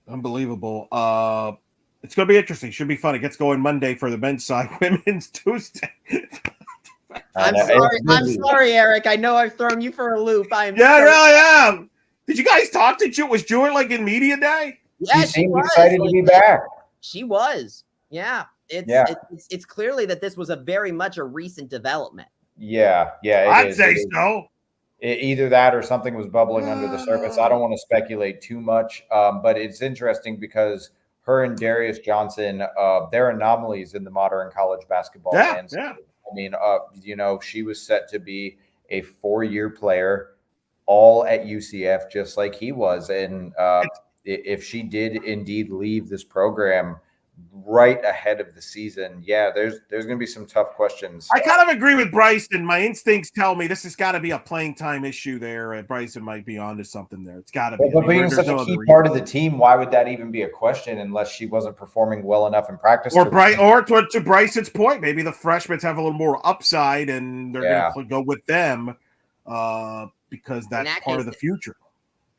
Unbelievable. It's going to be interesting. Should be fun. It gets going Monday for the men's side, women's Tuesday. I'm sorry, Eric. I know I've thrown you for a loop. I really am. Did you guys talk to Jewett? Was Jewett like in media day? Yeah, she seemed excited to be back. She was. Yeah. It's clearly that this was a very much a recent development. Yeah. I'd say so. Either that or something was bubbling under the surface. I don't want to speculate too much, but it's interesting because her and Darius Johnson, they're anomalies in the modern college basketball landscape. Yeah. I mean, she was set to be a 4-year player, all at UCF, just like he was. And if she did indeed leave this program right ahead of the season, there's going to be some tough questions. I kind of agree with Bryson. My instincts tell me this has got to be a playing time issue there. Bryson might be onto something there. It's got to be. But being such a key part of the team, why would that even be a question unless she wasn't performing well enough in practice? Or to Bryson's point, maybe the freshmen have a little more upside and they're going to go with them because that's part of the future.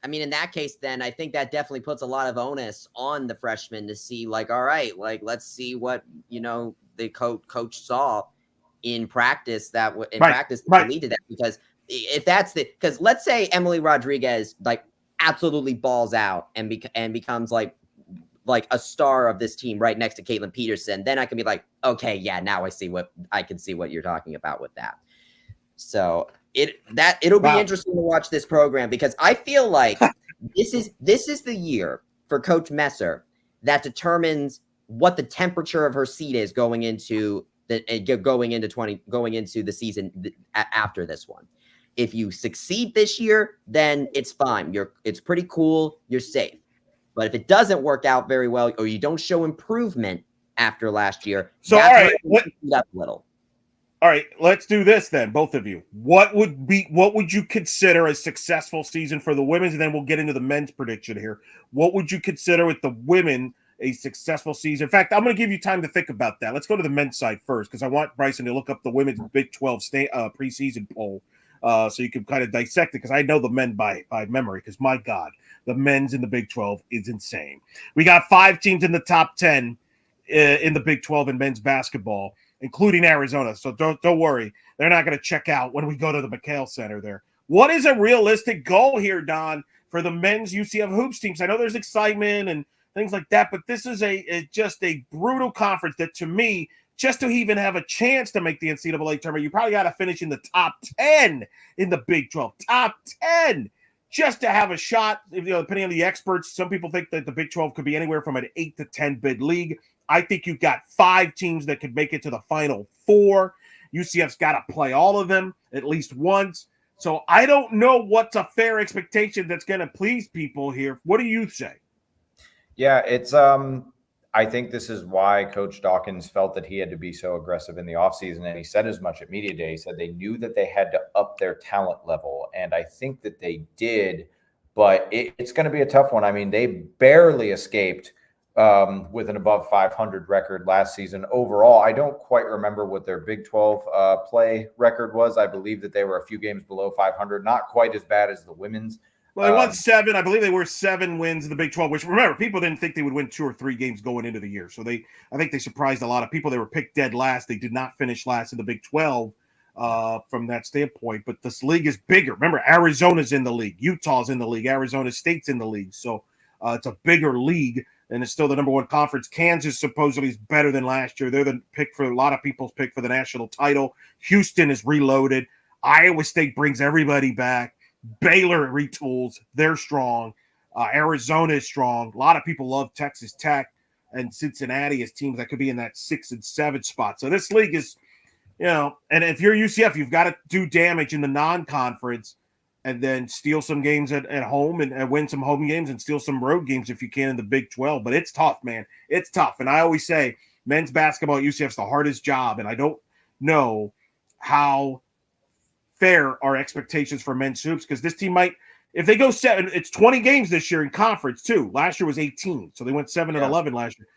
I mean, in that case, then I think that definitely puts a lot of onus on the freshmen to see, like, all right, like, let's see what, the coach saw in practice that lead to that. Because if that's because let's say Emily Rodriguez, like, absolutely balls out and becomes like like a star of this team right next to Caitlin Peterson, then I can be like, okay, yeah, now I can see what you're talking about with that. So it'll be interesting to watch this program, because I feel like this is the year for Coach Messer that determines what the temperature of her seat is going into the season after this one. If you succeed this year, then it's fine. It's pretty cool. You're safe. But if it doesn't work out very well, or you don't show improvement after last year, so that's all right, where it up a little. All right, let's do this then, both of you. What would you consider a successful season for the women's, and then we'll get into the men's prediction here. What would you consider with the women a successful season? In fact, I'm going to give you time to think about that. Let's go to the men's side first, because I want Bryson to look up the women's Big 12 preseason poll, so you can kind of dissect it, because I know the men by memory, because my God, the men's in the Big 12 is insane. We got 5 teams in the top 10 in the Big 12 in men's basketball, including Arizona. So don't worry. They're not going to check out when we go to the McHale Center there. What is a realistic goal here, Don, for the men's UCF hoops teams? I know there's excitement and things like that, but this is just a brutal conference that, to me, just to even have a chance to make the NCAA tournament, you probably got to finish in the top 10 in the Big 12. Top 10! Just to have a shot, depending on the experts. Some people think that the Big 12 could be anywhere from an 8 to 10 bid league. I think you've got 5 teams that could make it to the Final Four. UCF's got to play all of them at least once. So I don't know what's a fair expectation that's going to please people here. What do you say? Yeah, it's I think this is why Coach Dawkins felt that he had to be so aggressive in the offseason, and he said as much at media day. He said they knew that they had to up their talent level, and I think that they did, but it's going to be a tough one. I mean, they barely escaped with an above 500 record last season. Overall, I don't quite remember what their Big 12 play record was. I believe that they were a few games below 500, not quite as bad as the women's. Well, they won 7. I believe they were 7 wins in the Big 12, which, remember, people didn't think they would win 2 or 3 games going into the year. So I think they surprised a lot of people. They were picked dead last. They did not finish last in the Big 12 from that standpoint. But this league is bigger. Remember, Arizona's in the league. Utah's in the league. Arizona State's in the league. So it's a bigger league, and it's still the number 1 conference. Kansas supposedly is better than last year. They're the pick for a lot of people's pick for the national title. Houston is reloaded. Iowa State brings everybody back. Baylor retools. They're strong. Arizona is strong. A lot of people love Texas Tech and Cincinnati as teams that could be in that 6 and 7 spot. So this league is, and if you're UCF, you've got to do damage in the non-conference and then steal some games at home and win some home games and steal some road games if you can in the Big 12. But it's tough, man. It's tough. And I always say men's basketball at UCF is the hardest job, and I don't know how fair are expectations for men's hoops, because this team might, if they go 7, it's 20 games this year in conference too. Last year was 18, so they went 7 and 11 last year.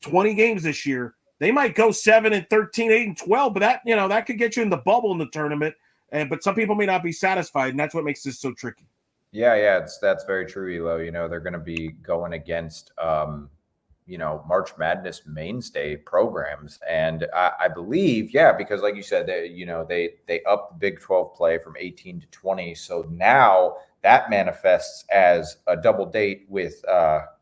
20 games this year. They might go 7 and 13, 8 and 12, but that could get you in the bubble in the tournament. But some people may not be satisfied, and that's what makes this so tricky. Yeah, that's very true, Elo. They're going to be going against March Madness mainstay programs. And I believe, because like you said, they upped the Big 12 play from 18 to 20. So now that manifests as a double date with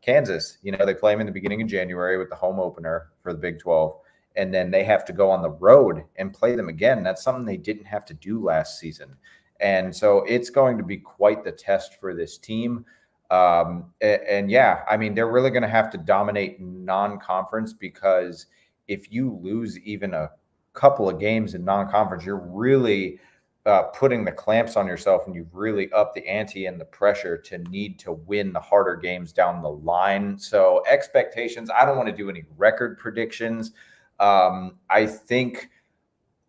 Kansas. They play them in the beginning of January with the home opener for the Big 12. And then they have to go on the road and play them again. That's something they didn't have to do last season. And so it's going to be quite the test for this team. They're really going to have to dominate non-conference, because if you lose even a couple of games in non-conference, you're really putting the clamps on yourself, and you've really upped the ante and the pressure to need to win the harder games down the line. So expectations, I don't want to do any record predictions. I think,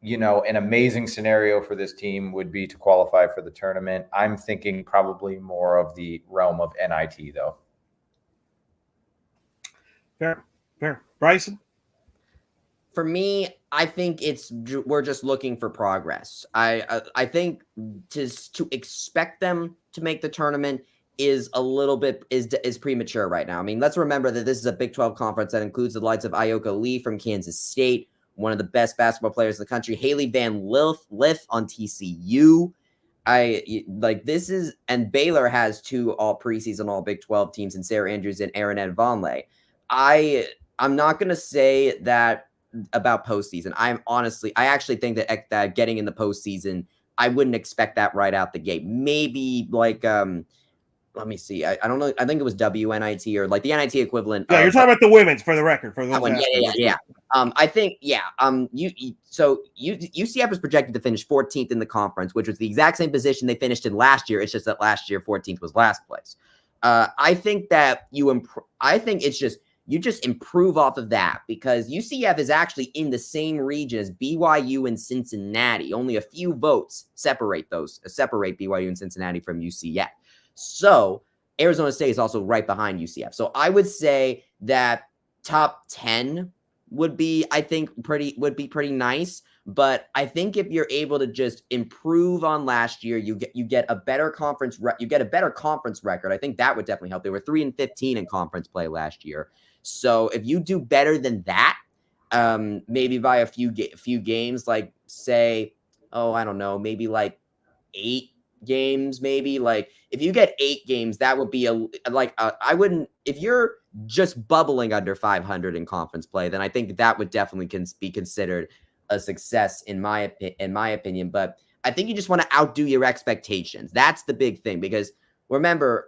an amazing scenario for this team would be to qualify for the tournament. I'm thinking probably more of the realm of NIT, though. Fair. Bryson? For me, I think we're just looking for progress. I think to expect them to make the tournament is a little bit is premature right now. I mean, let's remember that this is a Big 12 conference that includes the likes of Ioka Lee from Kansas State, one of the best basketball players in the country, Haley Van Lith on TCU. And Baylor has 2 all preseason all Big 12 teams in Sarah Andrews and Aaron Advonleh. I'm not gonna say that about postseason. I actually think that getting in the postseason, I wouldn't expect that right out the gate. Maybe like let me see. I don't know. I think it was WNIT or like the NIT equivalent. Yeah, you're talking about the women's for the record. For those one. Yeah. I think UCF was projected to finish 14th in the conference, which was the exact same position they finished in last year. It's just that last year 14th was last place. I think that I think it's just you just improve off of that because UCF is actually in the same region as BYU and Cincinnati. Only a few votes separate BYU and Cincinnati from UCF. So Arizona State is also right behind UCF. So I would say that top 10 would be pretty nice. But I think if you're able to just improve on last year, you get a better conference record. I think that would definitely help. They were 3-15 in conference play last year. So if you do better than that, maybe by a few games, like say, I don't know, maybe like 8 games, maybe like if you get 8 games, that would be I wouldn't, if you're just bubbling under 500 in conference play, then I think that would definitely be considered a success in my opinion. But I think you just want to outdo your expectations. That's the big thing because remember,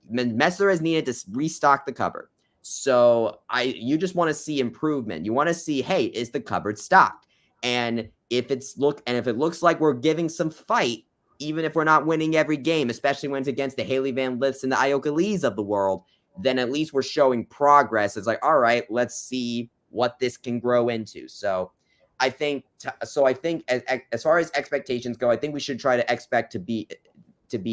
Messler has needed to restock the cupboard. So you just want to see improvement. You want to see, hey, is the cupboard stocked? And if it looks like we're giving some fight, even if we're not winning every game, especially when it's against the Haley Van Lifts and the Ioka Lees of the world, then at least we're showing progress. It's like, all right, let's see what this can grow into. So I think as far as expectations go, I think we should try to expect to be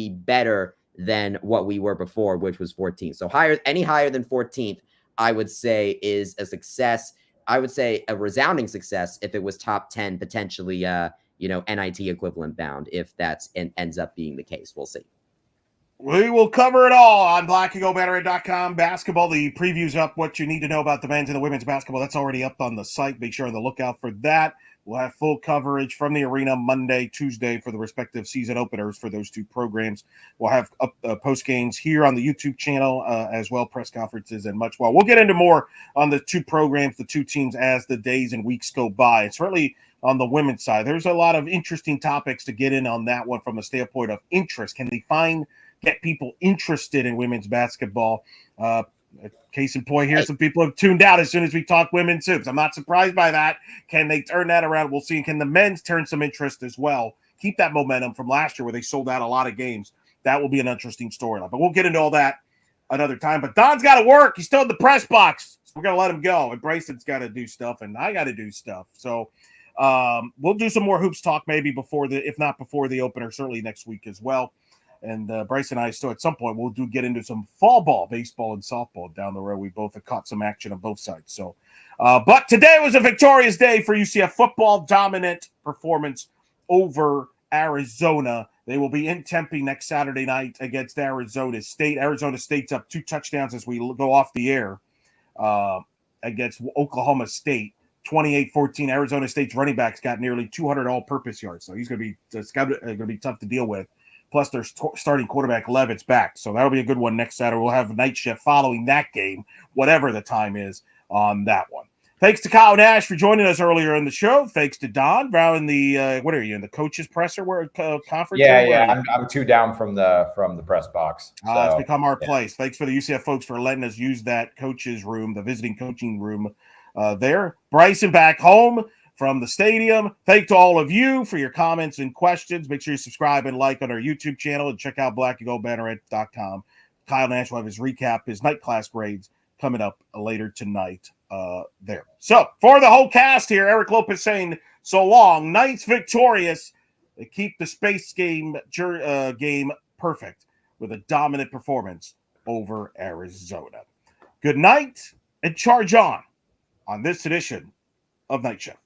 better than what we were before, which was 14th. So any higher than 14th, I would say is a success. I would say a resounding success if it was top 10, potentially, NIT equivalent bound, if that's ends up being the case. We'll see. We will cover it all on blackandgoldbannerhead.com. Basketball, the preview's up, what you need to know about the men's and the women's basketball. That's already up on the site. Make sure on the lookout for that. We'll have full coverage from the arena Monday, Tuesday for the respective season openers for those two programs. We'll have post games here on the YouTube channel as well, press conferences and much more. We'll get into more on the two programs, the two teams as the days and weeks go by. It's really on the women's side. There's a lot of interesting topics to get in on that one from a standpoint of interest. Can they get people interested in women's basketball? Case in point here, some people have tuned out as soon as we talk women's hoops. I'm not surprised by that. Can they turn that around? We'll see. And can the men's turn some interest as well? Keep that momentum from last year where they sold out a lot of games. That will be an interesting storyline. But we'll get into all that another time. But Don's got to work. He's still in the press box. So we're going to let him go. And Bryson's got to do stuff, and I got to do stuff. So we'll do some more hoops talk maybe if not before the opener, certainly next week as well. And Bryson and I still at some point we'll get into some fall ball, baseball and softball down the road. We both have caught some action on both sides. So, but today was a victorious day for UCF football. Dominant performance over Arizona. They will be in Tempe next Saturday night against Arizona State. Arizona State's up 2 touchdowns as we go off the air against Oklahoma State. 28-14. Arizona State's running back's got nearly 200 all-purpose yards, so it's going to be tough to deal with. Plus, their starting quarterback, Levitt's back. So that'll be a good one next Saturday. We'll have a night shift following that game, whatever the time is on that one. Thanks to Kyle Nash for joining us earlier in the show. Thanks to Don. Now in the, what are you, in the coaches presser conference? Yeah. I'm 2 down from the press box. So, it's become our place. Thanks for the UCF folks for letting us use that coaches room, the visiting coaching room there. Bryson back home from the stadium. Thank to all of you for your comments and questions. Make sure you subscribe and like on our YouTube channel and check out blackandgoldbannerhead.com. Kyle Nash will have his recap, his night class grades coming up later tonight there. So for the whole cast here, Eric Lopez saying so long. Knights victorious. They keep the space game perfect with a dominant performance over Arizona. Good night and charge on this edition of Night Shift.